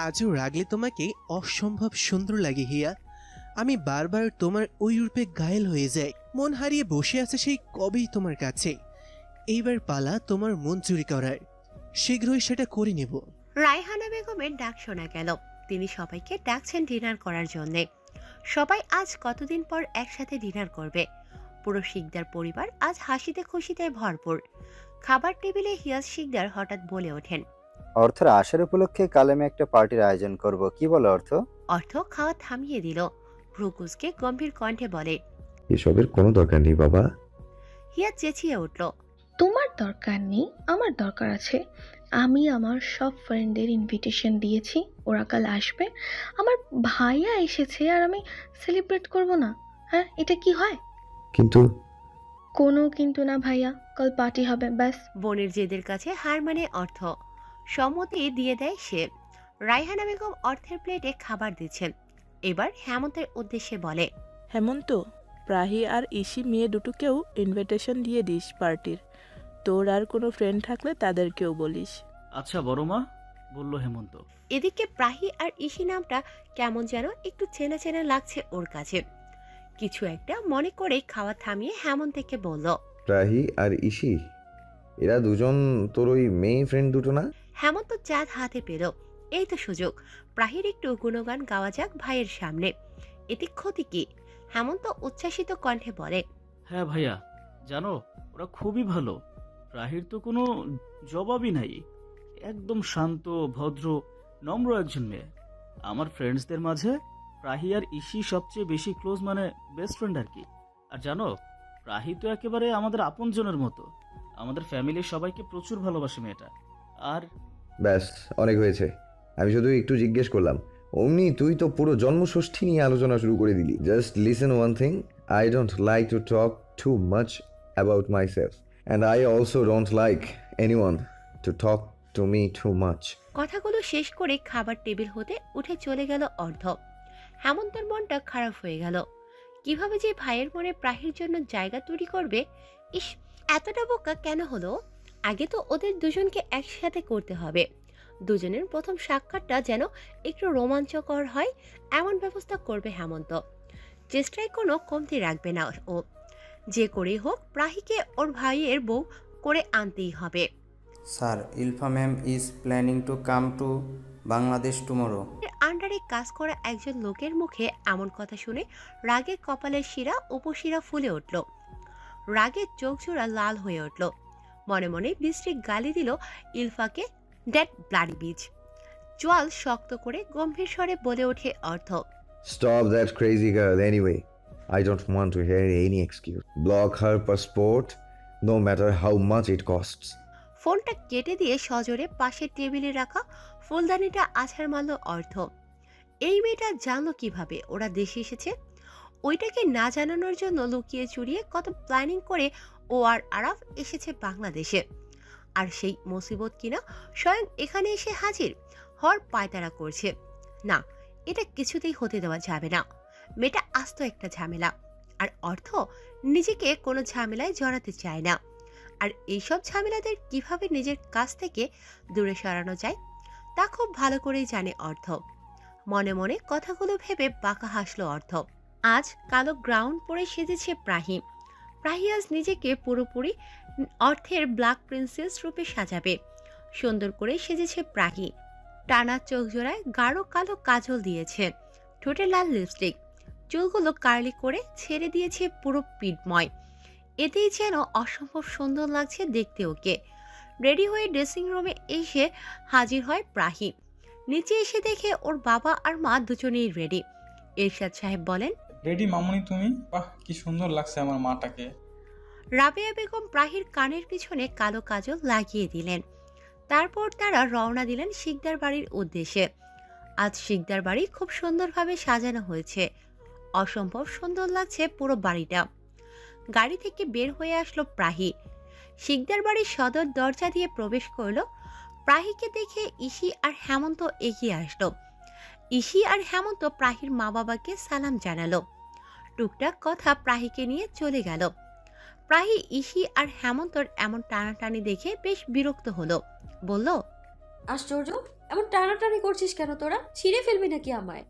আজও রাগলে তোমাকে অসম্ভব সুন্দর লাগে হিয়া। আমি বারবার তোমার ওই রূপে ঘায়েল হয়ে যাই, মন হারিয়ে বসে আছে সেই কবেই তোমার কাছে। এইবার পালা তোমার মন চুরি করার, শীঘ্রই সেটা করে নেব। রায়হানা বেগমের ডাক শোনা গেল, তিনি সবাইকে ডাকছেন ডিনার করার জন্যে। সবাই আজ কতদিন পর একসাথে ডিনার করবে। পুরো শিকদার পরিবার আজ হাসিতে খুশিতে ভরপুর। খাবার টেবিলে হিয়াজ শিকদার হঠাৎ বলে ওঠেন, অর্থর আসার উপলক্ষে কাল আমি একটা পার্টির আয়োজন করব, কি বলো অর্থ? অর্থ খাওয়া থামিয়ে দিল, রুকুসকে গম্ভীর কণ্ঠে বলে, এসবের কোনো দরকার নেই বাবা। হিয়া চেঁচিয়ে উঠল, তোমার দরকার নেই, আমার দরকার আছে। আমি আমার সব ফ্রেন্ডদের ইনভিটেশন দিয়েছি, ওরা কাল আসবে। আমার ভাইয়া এসেছে আর আমি সেলিব্রেট করব না? হ্যাঁ, এটা কি হয়? কিন্তু কোনো কিন্তু না ভাইয়া, কাল পার্টি হবে ব্যাস। বোনের জেদের কাছে হার মানে অর্থ, সম্মতি দিয়ে দেয় সে। রায়হানা বেগম অর্থের প্লেটে খাবার দিচ্ছেন, এবার হেমন্তের উদ্দেশ্যে বলে, হেমন্ত, প্রাহি আর ইসি মেয়ে দুটোকেও ইনভিটেশন দিয়ে দিস পার্টির। তোর আর কোনো ফ্রেন্ড থাকলে তাদেরকেও বলিস। আচ্ছা বড় মা, বলল হেমন্ত। এদিকে প্রাহি আর ইসি নামটা কেমন যেন একটু চেনা চেনা লাগছে ওর কাছে। কিছু একটা মনে করে খাওয়া থামিয়ে হেমন্তকে বলল, রাহি আর ইসি, এরা দুজন তোর ওই মেয়ে ফ্রেন্ড দুটো না? হেমন্ত চাঁদ হাতে পেল, এই তো সুযোগ, প্রাহির একটু গুণগান গাওয়া যাক ভাইয়ের সামনে, এতে ক্ষতি কি? হেমন্ত উচ্ছ্বাসিত কণ্ঠে বলে, হ্যাঁ ভাইয়া, জানো ওরা খুবই ভালো। রাহির তো কোনো জবাবই নাই, একদম শান্ত ভদ্র নম্র একজন মেয়ে। আমার ফ্রেন্ডসদের মাঝে প্রাহি আর ইসি সবচেয়ে বেশি ক্লোজ, মানে বেস্ট ফ্রেন্ড আর কি। আর জানো, প্রাহি তো একেবারে আমাদের আপনজনের মতো, আমাদের ফ্যামিলির সবাইকে প্রচুর ভালোবাসে মেয়েটা। আর ব্যাস, অনেক হয়েছে। আমি শুধু একটু জিজ্ঞেস করলাম, অমনি তুই তো পুরো জন্মষষ্ঠী নিয়ে আলোচনা শুরু করে দিলি। Just listen one thing, I don't like to talk too much about my self, and I also don't like anyone to talk to me too much. কথাগুলো শেষ করে খাবার টেবিল হতে উঠে চলে গেল অর্ধ। হেমন্তের মনটা খারাপ হয়ে গেল, কিভাবে যে ভাইয়ের মনে প্রাহির জন্য জায়গা তৈরি করবে। ইস, এতটা বোকা কেন হলো? আগে তো ওদের দুজনকে একসাথে করতে হবে, দুজনের প্রথম সাক্ষাৎটা যেন একটু রোমাঞ্চকর হয় এমন ব্যবস্থা করবে হেমন্ত। চেষ্টায় কোনো কমতি রাখবে না ও, যে করেই হোক প্রাহিকে ওর ভাইয়ের বউ করে আনতেই হবে। Sir, Ilfa ma'am is planning to come to Bangladesh tomorrow. আন্ডারে কাজ করা একজন লোকের মুখে এমন কথা শুনে রাগে কপালের শিরা উপশিরা ফুলে উঠল, রাগে চোখ জোড়া লাল হয়ে উঠল। মনে মনে বৃষ্টি গালি দিল ইলফাকে, ড্যাট ব্লাডি বিচ। চোয়াল শক্ত করে গম্ভীর স্বরে বলে ওঠে অর্থ, Stop that crazy girl anyway. I don't want to hear any excuse. Block her passport, no matter how much it costs. ফোনটা কেটে দিয়ে সজোরে পাশের টেবিলে রাখা ফুলদানিটা আছাড় মারল অর্থ। এই মেয়েটা জানলো কিভাবে ওরা দেশে এসেছে? ওইটাকে না জানানোর জন্য লুকিয়ে চুরিয়ে কত প্ল্যানিং করে ও আর আরাফ এসেছে বাংলাদেশে। আর সেই মুসিবত কিনা স্বয়ং এখানে এসে হাজির হওয়ার পায়তারা করছে। না, এটা কিছুতেই হতে দেওয়া যাবে না। মেয়েটা আস্ত একটা ঝামেলা। আর অর্থ নিজেকে কোনো ঝামেলায় জড়াতে চায় না। আর এইসব ঝামেলাদের কিভাবে নিজের কাছ থেকে দূরে সরানো যায় তা খুব ভালো করেই জানে অর্থ। মনে মনে কথাগুলো ভেবে বাঁকা হাসলো অর্থ। আজ কালো গ্রাউন্ড পরে সেজেছে প্রাহি। প্রাহি আজ নিজেকে পুরোপুরি অর্থের ব্ল্যাক প্রিন্সেস রূপে সাজাবে। সুন্দর করে সেজেছে প্রাহি। টানা চোখ জোড়ায় গাঢ় কালো কাজল দিয়েছে, ঠোঁটে লাল লিপস্টিক, চুলগুলো কার্লি করে ছেড়ে দিয়েছে পুরো পিঠময়। এতেই যেন অসম্ভব সুন্দর লাগছে দেখতে ওকে। রেডি হয়ে ড্রেসিং রুমে এসে হাজির হয় প্রাহি। নিচে এসে দেখে ওর বাবা আর মা দুজনেই রেডি। এরশাদ সাহেব বলেন, রেডি মামুনি তুমি? বাহ, কি সুন্দর লাগছে আমার মাটাকে। রাবেয়া বেগম প্রাহির কানের পিছনে কালো কাজল লাগিয়ে দিলেন। তারপর তারা রওনা দিলেন শিকদার বাড়ির উদ্দেশ্যে। আজ শিকদার বাড়ি খুব সুন্দরভাবে সাজানো হয়েছে। অসম্ভব সুন্দর লাগছে পুরো বাড়িটা। গাড়ি থেকে বের হয়ে আসলো প্রাহি। শিকদার বাড়ির সদর দরজা দিয়ে প্রবেশ করলো। প্রাহিকে দেখে ইসি আর হেমন্ত এগিয়ে আসলো। ইসি আর হেমন্ত প্রাহির মা বাবাকে সালাম জানালো। টুকটাক কথা প্রাহিকে নিয়ে চলে গেল। প্রাহি ইসি আর হেমন্তর এমন টানাটানি দেখে বেশ বিরক্ত হলো। বলল, আশ্চর্য, এমন টানাটানি করছিস কেন তোরা? ছিঁড়ে ফেলবি নাকি আমায়?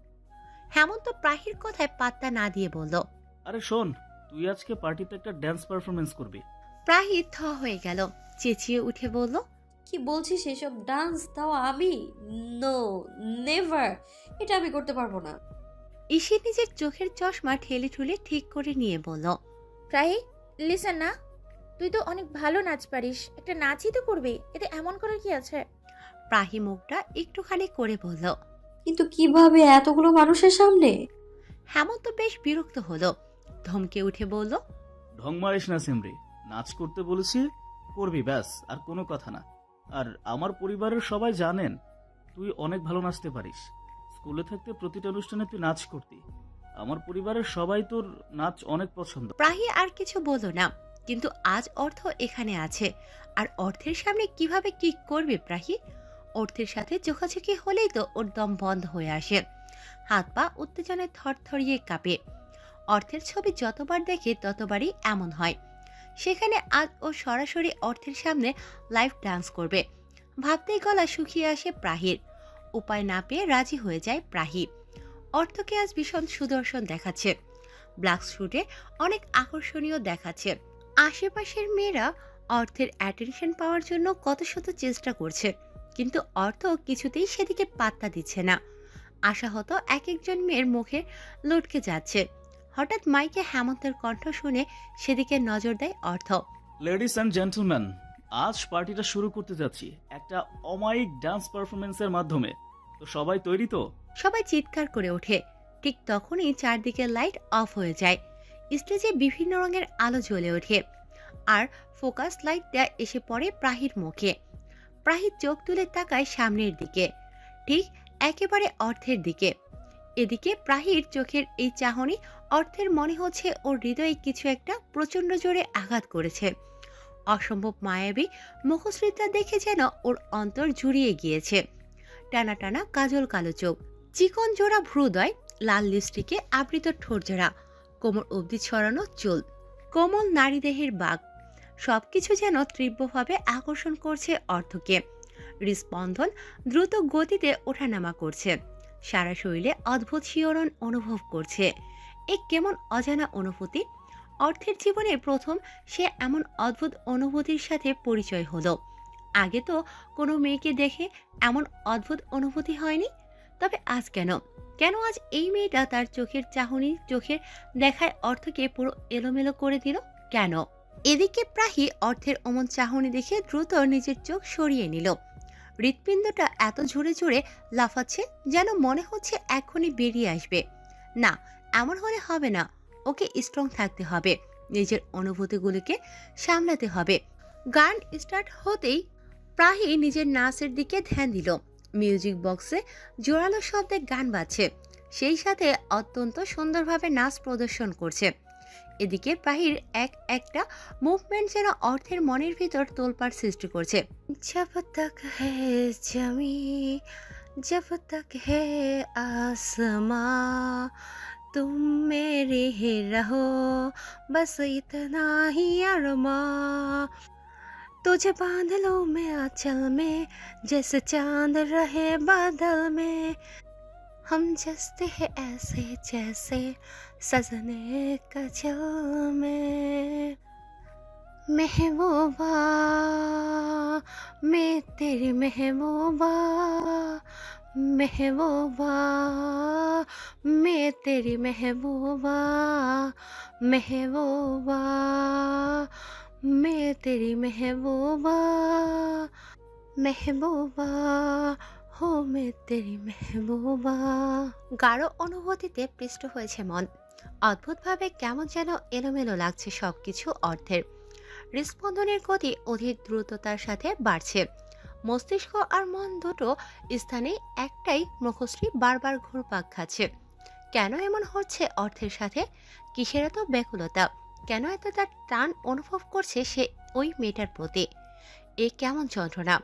হেমন্ত প্রাহির কথায় পাত্তা না দিয়ে বলল, আরে শোন, তুই আজকে পার্টিতে একটা ড্যান্স পারফরমেন্স করবি। প্রাহি থ হয়ে গেল, চেঁচিয়ে উঠে বলল, কি বলছিস এসব? ডান্স? তাও আমি? নো, নেভার, এটা আমি করতে পারবো না। ইসি নিজের চোখের চশমা ঠেলে ঠুলে ঠিক করে নিয়ে বলল, প্রাহি লিসেন না, তুই তো অনেক ভালো নাচ পারিস, একটা নাচই তো করবি, এতে এমন করার কি আছে? প্রাহি মুখটা একটুখানি করে বলল, কিন্তু কিভাবে এতগুলো মানুষের সামনে? হেমন্ত বেশ বিরক্ত হলো, ধমকে উঠে বলল, ঢং মারিস না সিমরি, নাচ করতে বলেছি, করবি ব্যাস, আর কোনো কথা না। আর আমার পরিবারের সবাই জানেন তুই অনেক ভালো নাচতে পারিস। স্কুলে থাকতে প্রতিটা অনুষ্ঠানে তুই নাচ করতি। আমার পরিবারের সবাই তোর নাচ অনেক পছন্দ। প্রাহি আর কিছু বলল না, কিন্তু আজ অর্থ এখানে আছে, আর অর্থের সামনে কিভাবে কি করবে প্রাহি? অর্থের সাথে চোখাচোখি হলেই তো ওর দম বন্ধ হয়ে আসে, হাত পা উত্তেজনায় থরথরিয়ে কাঁপে। অর্থের ছবি যতবার দেখে ততবারই এমন হয়। সেখানে আজ ও সরাসরি অর্থের সামনে লাইভ ডান্স করবে। ভাবতেই গলা শুকিয়ে আসে প্রাহির। উপায় না পেয়ে রাজি হয়ে যায় প্রাহি। অর্থকে আজ ভীষণ সুদর্শন দেখাচ্ছে, ব্ল্যাক স্যুটে অনেক আকর্ষণীয় দেখাচ্ছে। আশেপাশের মেয়েরা অর্থের অ্যাটেনশন পাওয়ার জন্য কত শত চেষ্টা করছে, কিন্তু অর্থ কিছুতেই সেদিকে পাত্তা দিচ্ছে না। আশাহত এক একজন মেয়ের মুখে লটকে যাচ্ছে। হঠাৎ মাইকে হেমন্তের কণ্ঠ শুনে সেদিকে নজর দেয় অর্থ। লেডিস অ্যান্ড জেন্টলম্যান, আজ পার্টিটা শুরু করতে যাচ্ছি একটা অমায়িক ডান্স পারফরমেন্সের মাধ্যমে। তো সবাই তৈরি তো? সবাই চিৎকার করে ওঠে। ঠিক তখনই চারদিকে লাইট অফ হয়ে যায়। স্টেজে বিভিন্ন রঙের আলো জ্বলে ওঠে, আর ফোকাস লাইটটা এসে পড়ে প্রাহির মুখে। প্রাহির চোখ তুলে তাকায় সামনের দিকে, ঠিক একেবারে অর্থের দিকে। এদিকে প্রাহির চোখের এই চাহনি অর্থের মনে হচ্ছে ওর হৃদয়ে কিছু একটা প্রচন্ড জোরে আঘাত করেছে। অসম্ভব মায়াবী মুখশ্রীটা দেখে যেন ওর অন্তর জুড়িয়ে গিয়েছে। টানা টানা কাজল কালো চোখ, চিকন জোড়া ভ্রুদয়, লাল লিপস্টিকে আবৃত ঠোঁট জোড়া, কোমর অবধি ছড়ানো চুল, কোমল নারী দেহের বাঘ, সবকিছু যেন তীব্রভাবে আকর্ষণ করছে অর্থকে। হৃস্পন্দন দ্রুত গতিতে ওঠানামা করছে। সারা শরীরে অদ্ভুত শিহরণ অনুভব করছে। এক কেমন অজানা অনুভূতি। অর্থের জীবনে প্রথম সে এমন অদ্ভুত অনুভূতির সাথে পরিচয় হলো। আগে তো কোনো মেয়েকে দেখে এমন অদ্ভুত অনুভূতি হয়নি। তবে আজ কেন কেন আজ এই মেয়েটা তার চোখের চাহনি, চোখের দেখায় অর্থকে পুরো এলোমেলো করে দিল কেন? এদিকে প্রাহি অর্থের অমন চাহনি দেখে দ্রুত নিজের চোখ সরিয়ে নিল। হৃৎপিণ্ডটা এত জোরে জোরে লাফাচ্ছে যেন মনে হচ্ছে এখনই বেরিয়ে আসবে। না, এমন হলে হবে না। ওকে স্ট্রং থাকতে হবে, নিজের অনুভূতিগুলোকে সামলাতে হবে। গান স্টার্ট হতেই প্রাহি নিজের নাচের দিকে ধ্যান দিল। মিউজিক বক্সে জোরালো শব্দে গান বাজছে, সেই সাথে অত্যন্ত সুন্দরভাবে নাচ প্রদর্শন করছে। এদিকে প্রাহির এক একটা মুভমেন্ট যেন অর্থের মনের ভিতর তোলপাড় সৃষ্টি করছে। জব তক হে জমি, জব তক হে আসমাঁ, तुम मेरे ही रहो, बस इतना ही अरमां। तुझे बांध लो मैं आंचल में, जैसे चांद रहे बादल में। हम जसते हैं ऐसे जैसे सजने का जल में। महबूबा मैं तेरी महबूबा, महबूबा मैं तेरी महबूबा, महबूबा मैं तेरी महबूबा, महबूबा हो मैं तेरी মেহবুবা। গাঢ় অনুভূতিতে পৃষ্ঠ হয়েছে মন। অদ্ভুতভাবে কেমন যেন এলোমেলো লাগছে সবকিছু অর্থের। হৃৎস্পন্দনের গতি অধিক দ্রুততার সাথে বাড়ছে। মস্তিষ্ক আর মন দুটো স্থানে একটাই মুখশ্রী বারবার ঘুরপাক খাচ্ছে। কেন এমন হচ্ছে অর্থের সাথে? কিসের এত ব্যাকুলতা? কেন এত তার টান অনুভব করছে সে ওই মেয়েটার প্রতি? এ কেমন যন্ত্রণা!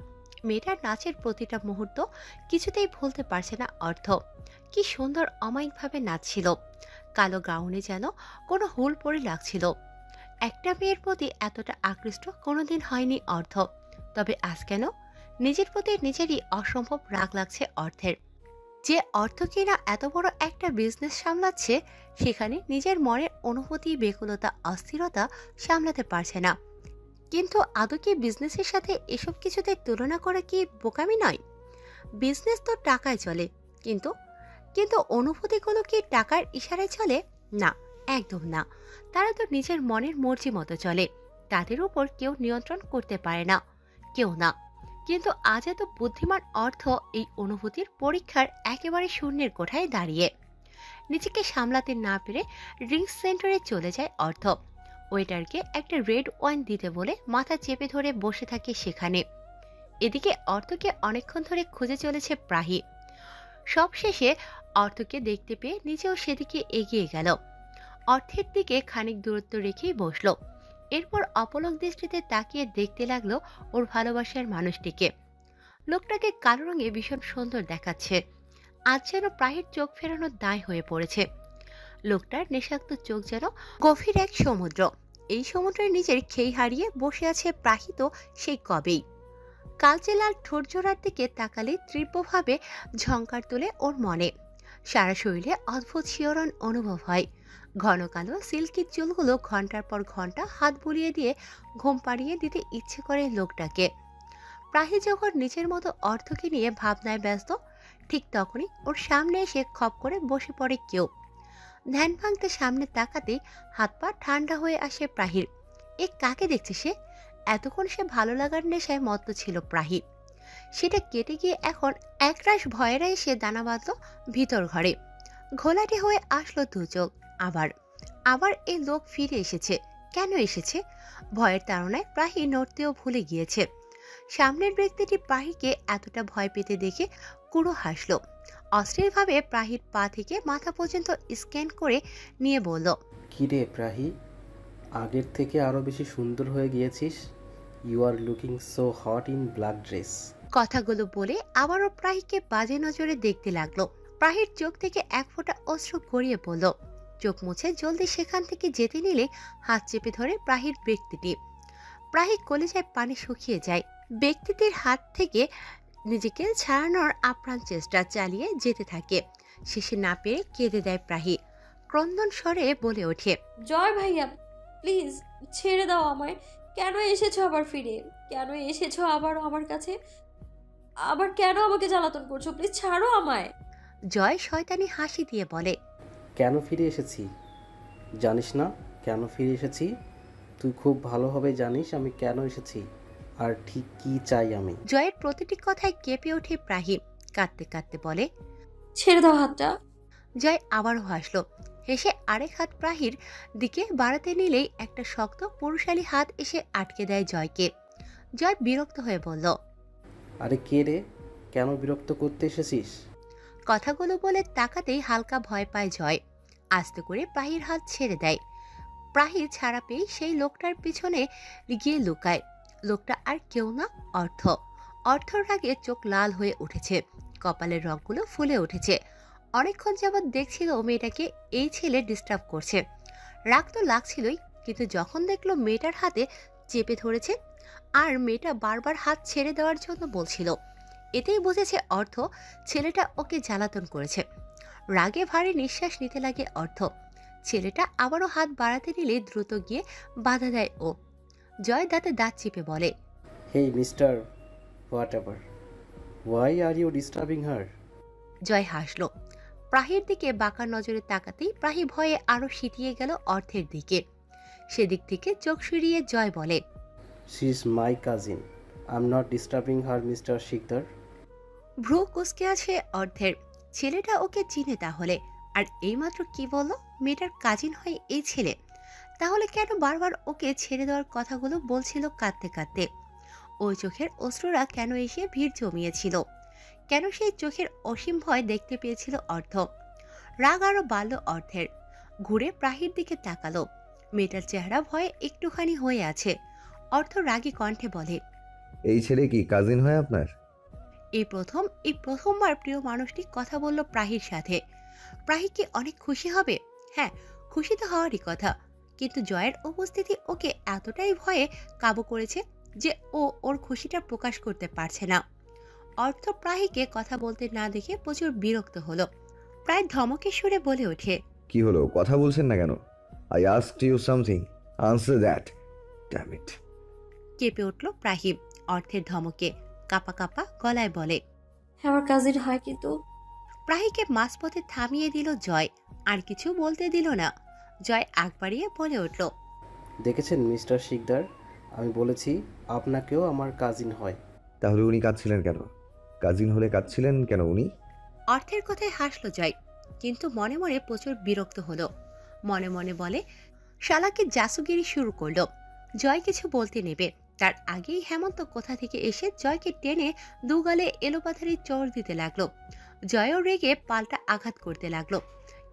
মেয়েটার নাচের প্রতিটা মুহূর্ত কিছুতেই ভুলতে পারছে না অর্থ। কি সুন্দর অমায়িকভাবে নাচছিল। কালো গাউনে যেন কোনো হুল পরে লাগছিল। একটা মেয়ের প্রতি এতটা আকৃষ্ট কোনোদিন হয়নি অর্থ। তবে আজ কেন নিজের প্রতি নিজেরই অসম্ভব রাগ লাগছে অর্থের। যে অর্থ কিনা এত বড় একটা বিজনেস সামলাচ্ছে, সেখানে নিজের মনের অনুভূতি, বেকুলতা, অস্থিরতা সামলাতে পারছে না। কিন্তু আদৌ কি বিজনেসের সাথে এসব কিছুতে তুলনা করা কি বোকামি নয়? বিজনেস তো টাকায় চলে, কিন্তু কিন্তু অনুভূতিগুলো কি টাকার ইশারায় চলে? না, একদম না। তারা তো নিজের মনের মর্জি মতো চলে। তাদের উপর কেউ নিয়ন্ত্রণ করতে পারে না, কেউ না। কিন্তু আজ এত বুদ্ধিমান অর্থ এই অনুভূতির পরীক্ষার একেবারে শূন্যের কোঠায় দাঁড়িয়ে। নিজেকে সামলাতে না পেরে ড্রিঙ্কস সেন্টারে চলে যায় অর্থ। ওয়েটারকে একটা রেড ওয়াইন দিতে বলে মাথা চেপে ধরে বসে থাকে সেখানে। এদিকে অর্থকে অনেকক্ষণ ধরে খুঁজে চলেছে প্রাহি। সবশেষে অর্থকে দেখতে পেয়ে নিজেও সেদিকে এগিয়ে গেল। অর্থের দিকে খানিক দূরত্ব রেখেই বসলো। এরপর অপলক দৃষ্টিতে তাকিয়ে দেখতে লাগলো ওর ভালোবাসার মানুষটিকে। লোকটাকে কালো রঙে ভীষণ সুন্দর দেখাচ্ছে। আজ যেন প্রাহির চোখ ফেরানোর দায় হয়ে পড়েছে। লোকটার নেশাক্ত চোখ যেন গভীর এক সমুদ্র। এই সমুদ্রের নিজের খেই হারিয়ে বসে আছে প্রাহিত সেই কবেই। কালচে লাল ঠোঁট জোড়ার দিকে তাকালে তীব্রভাবে ঝংকার তোলে ওর মনে। সারা শরীরে অদ্ভুত শিহরণ অনুভব হয়। ঘন কালো সিল্কি চুলগুলো ঘন্টার পর ঘন্টা হাত বুলিয়ে দিয়ে ঘুম পাড়িয়ে দিতে ইচ্ছে করে লোকটাকে। প্রাহি যখন নিজের মতো অর্থকে নিয়ে ভাবনায় ব্যস্ত, ঠিক তখনই ওর সামনে এসে খপ করে বসে পড়ে কেউ। ধ্যান ভাঙতে সামনে তাকাতেই হাত পা ঠান্ডা হয়ে আসে প্রাহির। এ কাকে দেখছে সে? এতক্ষণ সে ভালো লাগার নেশায় মত্ত ছিল প্রাহি। সেটা কেটে গিয়ে এখন একরাশ ভয়েরা এসে দানা বাঁধল ভিতর ঘরে। ঘোলাটে হয়ে আসলো দু চোখ। আবার আবার এই লোক ফিরে এসেছে। কেন এসেছে? ভয়ের তাড়নায় প্রাহি নড়তেও ভুলে গিয়েছে। সামনের ব্যক্তিটি প্রাহিকে এতটা ভয় পেতে দেখে কুড়ো হাসল। অস্থিরভাবে প্রাহির পা থেকে মাথা পর্যন্ত স্ক্যান করে নিয়ে বলল, কিরে প্রাহি, আগের থেকে আরো বেশি সুন্দর হয়ে গিয়েছিস। You are looking so hot in black dress. কথাগুলো বলে আবারও প্রাহিকে বাজে নজরে দেখতে লাগলো। প্রাহির চোখ থেকে এক ফোঁটা অশ্রু গড়িয়ে পড়ল। চোখ মুছে জলদি সেখান থেকে যেতে নিলে হাত চেপে ধরে প্রাহির ব্যক্তিটি। প্রাহি কলিজায় পানি শুকিয়ে যায়। ব্যক্তিটির হাত থেকে নিজেকে ছাড়ানোর আপ্রাণ চেষ্টা চালিয়ে যেতে থাকে। শেষে না পেরে কেঁদে দেয় প্রাহি। ক্রন্দন স্বরে বলে ওঠে, জয় ভাইয়া, প্লিজ ছেড়ে দাও আমায়। কেন এসেছো আবার ফিরে? কেন এসেছো আবার আমার কাছে? আবার কেন আমাকে জ্বালাতন করছো? প্লিজ ছাড়ো আমায়। জয় শয়তানি হাসি দিয়ে বলে, কেন ফিরে এসেছি জানিস না? কেন ফিরে এসেছি তুই খুব ভালোভাবে জানিস আমি কেন এসেছি আর ঠিক কি চাই আমি। জয়ের প্রতিটি কথায় কেঁপে ওঠে প্রাহি। কাঁদতে কাঁদতে বলে, ছেড়ে দাও হাতটা। জয় আবারও হাসলো। হেসে আরেক হাত প্রাহির দিকে বাড়াতে নিলেই একটা শক্ত পুরুষালী হাত এসে আটকে দেয় জয়কে। জয় বিরক্ত হয়ে বলল, আরে কে রে, কেন বিরক্ত করতে এসেছিস? কথাগুলো বলে তাকাতেই হালকা ভয় পায় জয়। আস্তে করে প্রাহির হাত ছেড়ে দেয়। প্রাহি ছাড়া পেয়ে সেই লোকটার পিছনে গিয়ে লুকায়। লোকটা আর কেউ না, অর্থ। অর্থর রাগে চোখ লাল হয়ে উঠেছে, কপালের রগগুলো ফুলে উঠেছে। অনেকক্ষণ যাবৎ দেখছিল মেয়েটাকে এই ছেলে ডিস্টার্ব করছে। রাগ তো লাগছিলই, কিন্তু যখন দেখলো মেয়েটার হাতে চেপে ধরেছে আর মেয়েটা বারবার হাত ছেড়ে দেওয়ার জন্য বলছিল, এতেই বুঝেছে অর্থ ছেলেটা ওকে জ্বালাতন করেছে। রাগে ভারী নিঃশ্বাস নিতে লাগে অর্থ। ছেলেটা আবারও হাত বাড়াতে নিলে দ্রুত গিয়ে বাধা দেয় ও। জয় দাঁতে দাঁত চিপে বলে, hey mister whatever, why are you disturbing her? Joy হাসল। প্রাহির দিকে বাঁকা নজরে তাকাতেই প্রাহি ভয়ে আরো সিটিয়ে গেল অর্থের দিকে। সেদিক থেকে চোখ সরিয়ে জয় বলে, she is my cousin, I am not disturbing her mister Sikdar. ভ্রু কুসকে আছে অর্থের। ছেলেটা ওকে চিনে তাহলে, আর এইমাত্র কি বললো মেয়েটার কাজিন হয় এই ছেলে। তাহলে কেন বারবার ওকে ছেড়ে দেওয়ার কথাগুলো বলছিল কাঁদতে কাঁদতে? ওই চোখের অশ্রুরা কেন এসে ভিড় জমিয়েছিল? কেন সেই চোখের অসীম ভয় দেখতে পেয়েছিল অর্থ? রাগ আরো বাড়ল অর্থের। ঘুরে প্রাহির দিকে তাকালো। মেয়েটার চেহারা ভয়ে একটুখানি হয়ে আছে। অর্থ রাগী কণ্ঠে বলে, এই ছেলে কি কাজিন হয় আপনার? এই প্রথমবার প্রিয় মানুষটি কথা বলল প্রাহির সাথে। প্রাহি কি অনেক খুশি হবে? হ্যাঁ, খুশি তো হওয়ারই কথা, কিন্তু জয়ের উপস্থিতি ওকে এতটাই ভয়ে কাবু করেছে যে ও ওর খুশিটা প্রকাশ করতে পারছে না। অর্থ প্রাহিকে কথা বলতে না দেখে প্রচুর বিরক্ত হলো। প্রায় ধমকে সুরে বলে ওঠে, কি হলো, কথা বলছেন না কেন? I asked you something, answer that, damn it. কেঁপে উঠল প্রাহি অর্থের ধমকে। কাপা কাপা গলায় বলে, আমার কাজিন হয় কিন্তু। প্রাহিকে মাঝপথে থামিয়ে দিল জয়। আর কিছু বলতে দিল না। জয় আগ বাড়িয়ে বলে উঠল, দেখেছেন মিস্টার শিকদার, আমি বলেছি আপনাকেও আমার কাজিন হয়। তাহলে উনি কাঁদছিলেন কেন? কাজিন হলে কাঁদছিলেন কেন উনি? অর্থের কথায় হাসলো জয়, কিন্তু মনে মনে প্রচুর বিরক্ত হলো। মনে মনে বলে, শালাকে জাসুগিরি শুরু করলো। জয় কিছু বলতে নেবে, তার আগেই হেমন্ত কোথা থেকে এসে জয়কে টেনে দুগালে এলোপাথারি চড় দিতে লাগলো। জয়ও রেগে পাল্টা আঘাত করতে লাগলো,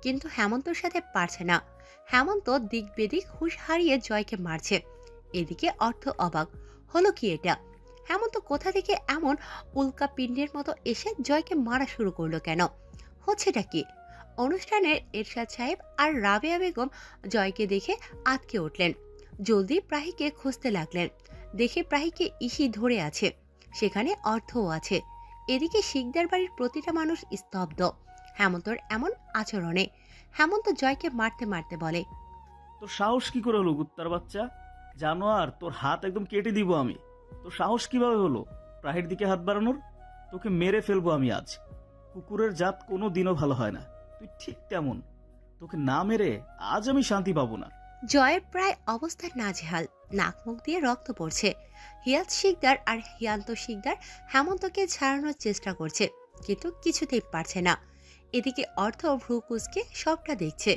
কিন্তু হেমন্তর সাথে পারছে না। হেমন্ত দিক বেদিক হুঁশ হারিয়ে জয়কে মারছে। এদিকে অর্থ অবাক হলো, কি এটা? হেমন্ত কোথা থেকে এমন উল্কা পিণ্ডের মতো এসে জয়কে মারা শুরু করলো কেন? হচ্ছেটা কি? অনুষ্ঠানের এরশাদ সাহেব আর রাবেয়া বেগম জয়কে দেখে আটকে উঠলেন। জলদি প্রাহিকে খুঁজতে লাগলেন। দেখে প্রাহিকে ইসি ধরে আছে, সেখানে অর্থও আছে। এদিকে শিকদার বাড়ির প্রতিটা মানুষ স্তব্ধ হেমন্তর এমন আচরণে। হেমন্ত জয়কে মারতে মারতে বলে, তোর সাহস কি করে হলো কুত্তার বাচ্চা? জানোয়ার, তোর হাত একদম কেটে দিব আমি। তোর সাহস কিভাবে হলো প্রাহের দিকে হাত বাড়ানোর? তোকে মেরে ফেলবো আমি আজ। কুকুরের জাত কোনো দিনও ভালো হয় না, তুই ঠিক তেমন। তোকে না মেরে আজ আমি শান্তি পাবো না। জয়ের প্রায় অবস্থা নাজেহাল, নাক মুখ দিয়ে রক্ত পড়ছে। হিয়াত শিকদার আর হিয়ান্ত শিকদার হেমন্তকে ছাড়ানোর চেষ্টা করছে, কিন্তু কিছুতেই পারছে না। এদিকে অর্থ ভ্রু কুচকে সবটা দেখছে।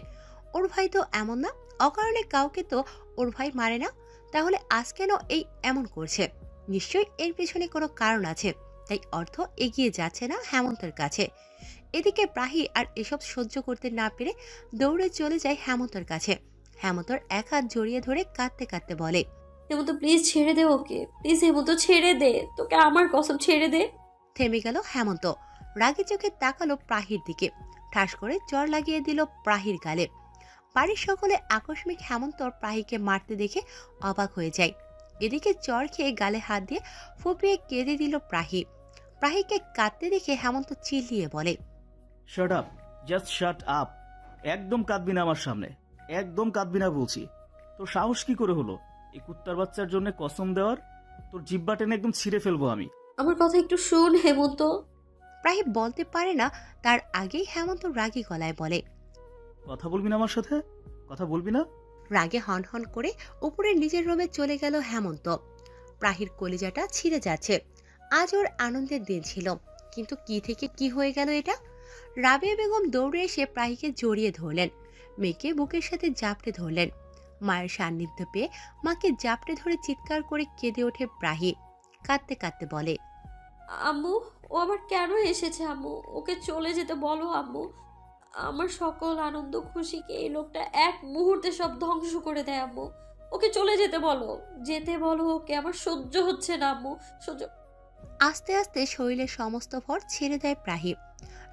ওর ভাই তো এমন না, অকারণে কাউকে তো ওর ভাই মারে না। তাহলে আজ কেন এই এমন করছে? নিশ্চয়ই এর পেছনে কোনো কারণ আছে, তাই অর্থ এগিয়ে যাচ্ছে না হেমন্তের কাছে। এদিকে প্রাহি আর এসব সহ্য করতে না পেরে দৌড়ে চলে যায় হেমন্তের কাছে। হেমন্তর এক হাত জড়িয়ে ধরে কাঁদতে কাঁদতে বলে, হেমন্ত প্লিজ ছেড়ে দে ওকে, প্লিজ হেমন্ত ছেড়ে দে, তোকে আমার কসম ছেড়ে দে। থেমে গেল হেমন্ত। রাগি চোখে তাকালো প্রাহির দিকে। ঠাস করে চড় লাগিয়ে দিল প্রাহির গালে। বাড়ির সকলে আকস্মিক হেমন্তর প্রাহিকে মারতে দেখে অবাক হয়ে যায়। এদিকে চড় খেয়ে গালে হাত দিয়ে ফুপিয়ে কেঁদে দিল প্রাহি। প্রাহিকে কাঁদতে দেখে হেমন্ত চিল্লিয়ে বলে, shut up, just shut up. একদম কাঁদবি না আমার সামনে, একদম কাঁদবি না বলছি। তোর সাহস কি করে হলো এই কুত্তার বাচ্চার জন্য কসম দেওয়ার? তোর জিব্বা টেনে একদম ছিঁড়ে ফেলবো আমি। আমার কথা একটু শোন হেমন্ত। প্রাহি বলতে পারে না, তার আগেই হেমন্ত রাগী গলায় বলে, কথা বলবি না আমার সাথে? কথা বলবি না? রাগে হন হন করে উপরে নিজের রুমে চলে গেল হেমন্ত। প্রাহির কলিজাটা ছিঁড়ে যাচ্ছে। আজ ওর আনন্দের দিন ছিল, কিন্তু কি থেকে কি হয়ে গেল এটা? রাবেয়া বেগম দৌড়ে এসে প্রাহিকে জড়িয়ে ধরলেন। মেয়েকে বুকের সাথে জাপটে ধরলেন। মায়ের সান্নিধ্য পেয়ে মাকে জাপটে ধরে চিৎকার করে কেঁদে ওঠে প্রাহি। কাঁদতে কাঁদতে বলে, আম্মু, ও আবার কেন এসেছে আম্মু? ওকে চলে যেতে বলো আম্মু। আমার সকল আনন্দ খুশিকে এই লোকটা এক মুহূর্তে সব ধ্বংস করে দেয় আম্মু। ওকে চলে যেতে বলো, যেতে বলো ওকে, আমার সহ্য হচ্ছে না আম্মু, সহ্য। আস্তে আস্তে শরীরের সমস্ত ভর ছেড়ে দেয় প্রাহি।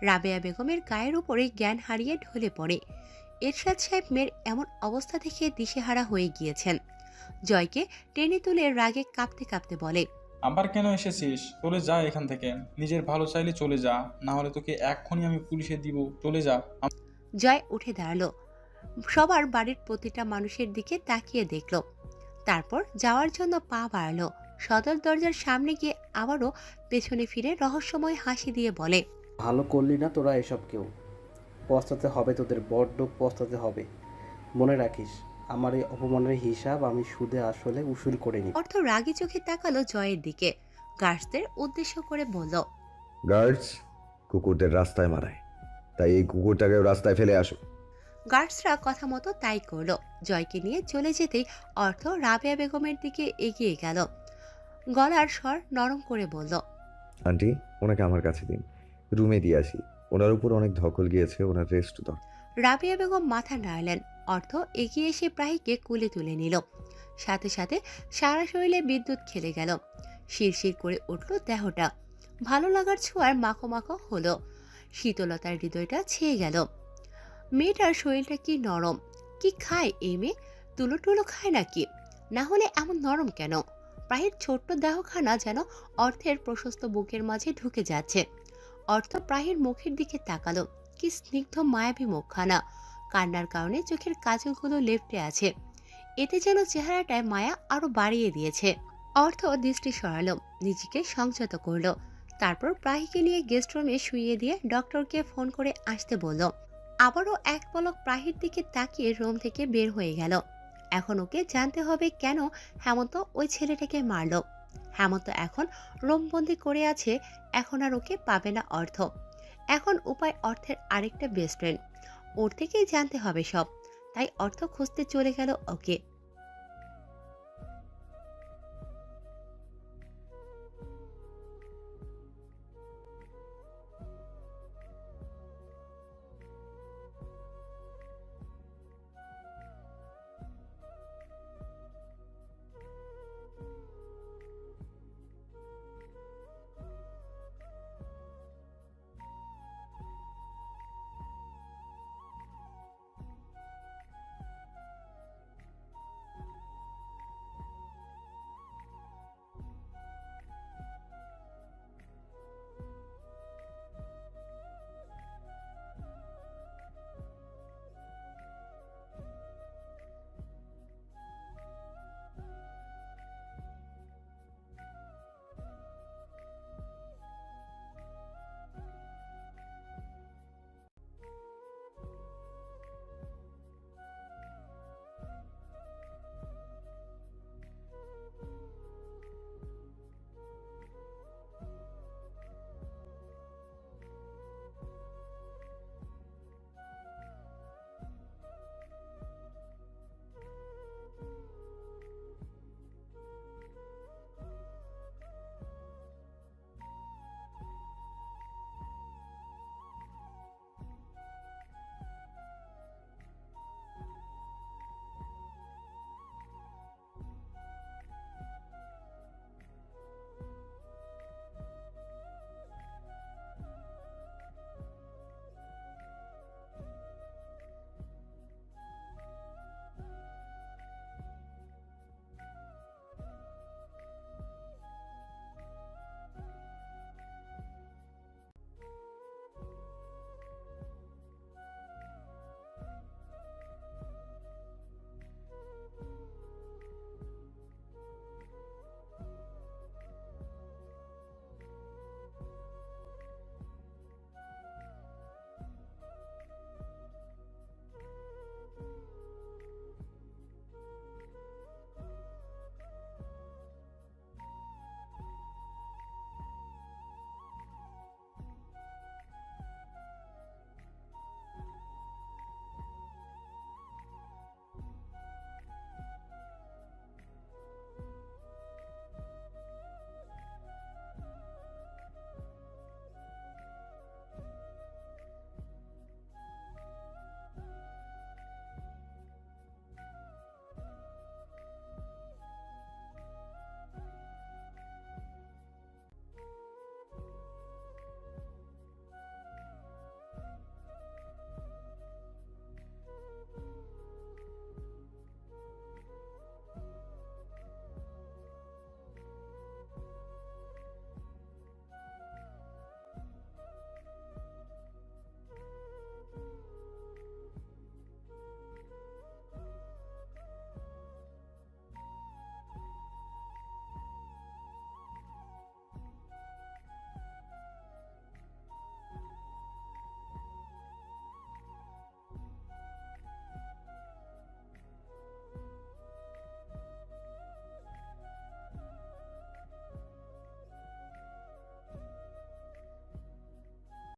রাবেয়া বেগমের গায়ের উপরে জ্ঞান হারিয়ে ঢলে পড়ে। এরশাদ সাহেব মেয়ের এমন অবস্থা দেখে দিশেহারা হয়ে গিয়েছেন। জয়কে টেনে তুলে রাগে কাঁপতে কাঁপতে বলে, আবার কেন এসেছিস? চলে যা এখান থেকে। নিজের ভালো চাইলে চলে যা, না হলে তোকে এক্ষুনি আমি পুলিশে দিব। চলে যা। জয় উঠে দাঁড়ালো, সবার বাড়ির প্রতিটা মানুষের দিকে তাকিয়ে দেখল, তারপর যাওয়ার জন্য পা বাড়ালো। সদর দরজার সামনে গিয়ে আবারও পেছনে ফিরে রহস্যময় হাসি দিয়ে বলে, ভালো করলি না তোরা এসব কেউ। পস্তাতে হবে তোদের, বড্ড পস্তাতে হবে। মনে রাখিস, আমার এই অপমানের হিসাব আমি সুদে আসলে উসুল করে নিই। অর্থ রাগী চোখে তাকালো জয়ের দিকে, গার্ডসদের উদ্দেশ্য করে বলল, গার্ডস কুকুরদের রাস্তায় মারায়, তাই এই কুকুরটাকেও রাস্তায় ফেলে আসো। গার্ডসরা কথা মতো তাই করলো। জয়কে নিয়ে চলে যেতেই অর্থ রাবেয়া বেগমের দিকে এগিয়ে গেল, গলার স্বর নরম করে বলল, আন্টি, ওনাকে আমার কাছে দিন, রুমে দিয়ে আসি। ওনার উপর অনেক ধকল গিয়েছে, ওনার রেস্ট দাও। রাবেয়া বেগম মাথা নাড়লেন। অর্থ এগিয়ে এসে প্রাহীকে কোলে তুলে নিল। সাথে সাথে সারা শরীরে বিদ্যুৎ খেলে গেল, শিরশির করে উঠল দেহটা। ভালো লাগার ছোঁয়ার মাখো মাখো হলো, শীতলতার হৃদয়টা ছেয়ে গেল। মেয়েটার শরীরটা কি নরম! কি খায় এই মেয়ে? তুলো টুলো খায় নাকি? না হলে এমন নরম কেন? প্রাহের ছোট্ট দেহখানা যেন অর্থের প্রশস্ত বুকের মাঝে ঢুকে যাচ্ছে। অর্থ প্রাহের মুখের দিকে তাকালো, কি স্নিগ্ধ মায়াবী মুখখানা। কান্নার কারণে চোখের কাজলগুলো লেপ্টে আছে, এতে যেন চেহারাটায় মায়া আরো বাড়িয়ে দিয়েছে। অর্থ দৃষ্টি সরালো, নিজেকে সংযত করলো, তারপর প্রাহীকে নিয়ে গেস্ট রুমে শুইয়ে দিয়ে ডক্টরকে ফোন করে আসতে বলল। আবারও এক পলক প্রাহীর দিকে তাকিয়ে রুম থেকে বের হয়ে গেল। এখন ওকে জানতে হবে কেন হেমন্ত ওই ছেলেটাকে মারল। হেমন্ত এখন রুমবন্দি করে আছে, এখন আর ওকে পাবে না অর্থ। এখন উপায় অর্থের আরেকটা বেস্ট ফ্রেন্ড, ওর থেকেই জানতে হবে সব। তাই অর্থ খুঁজতে চলে গেল ওকে।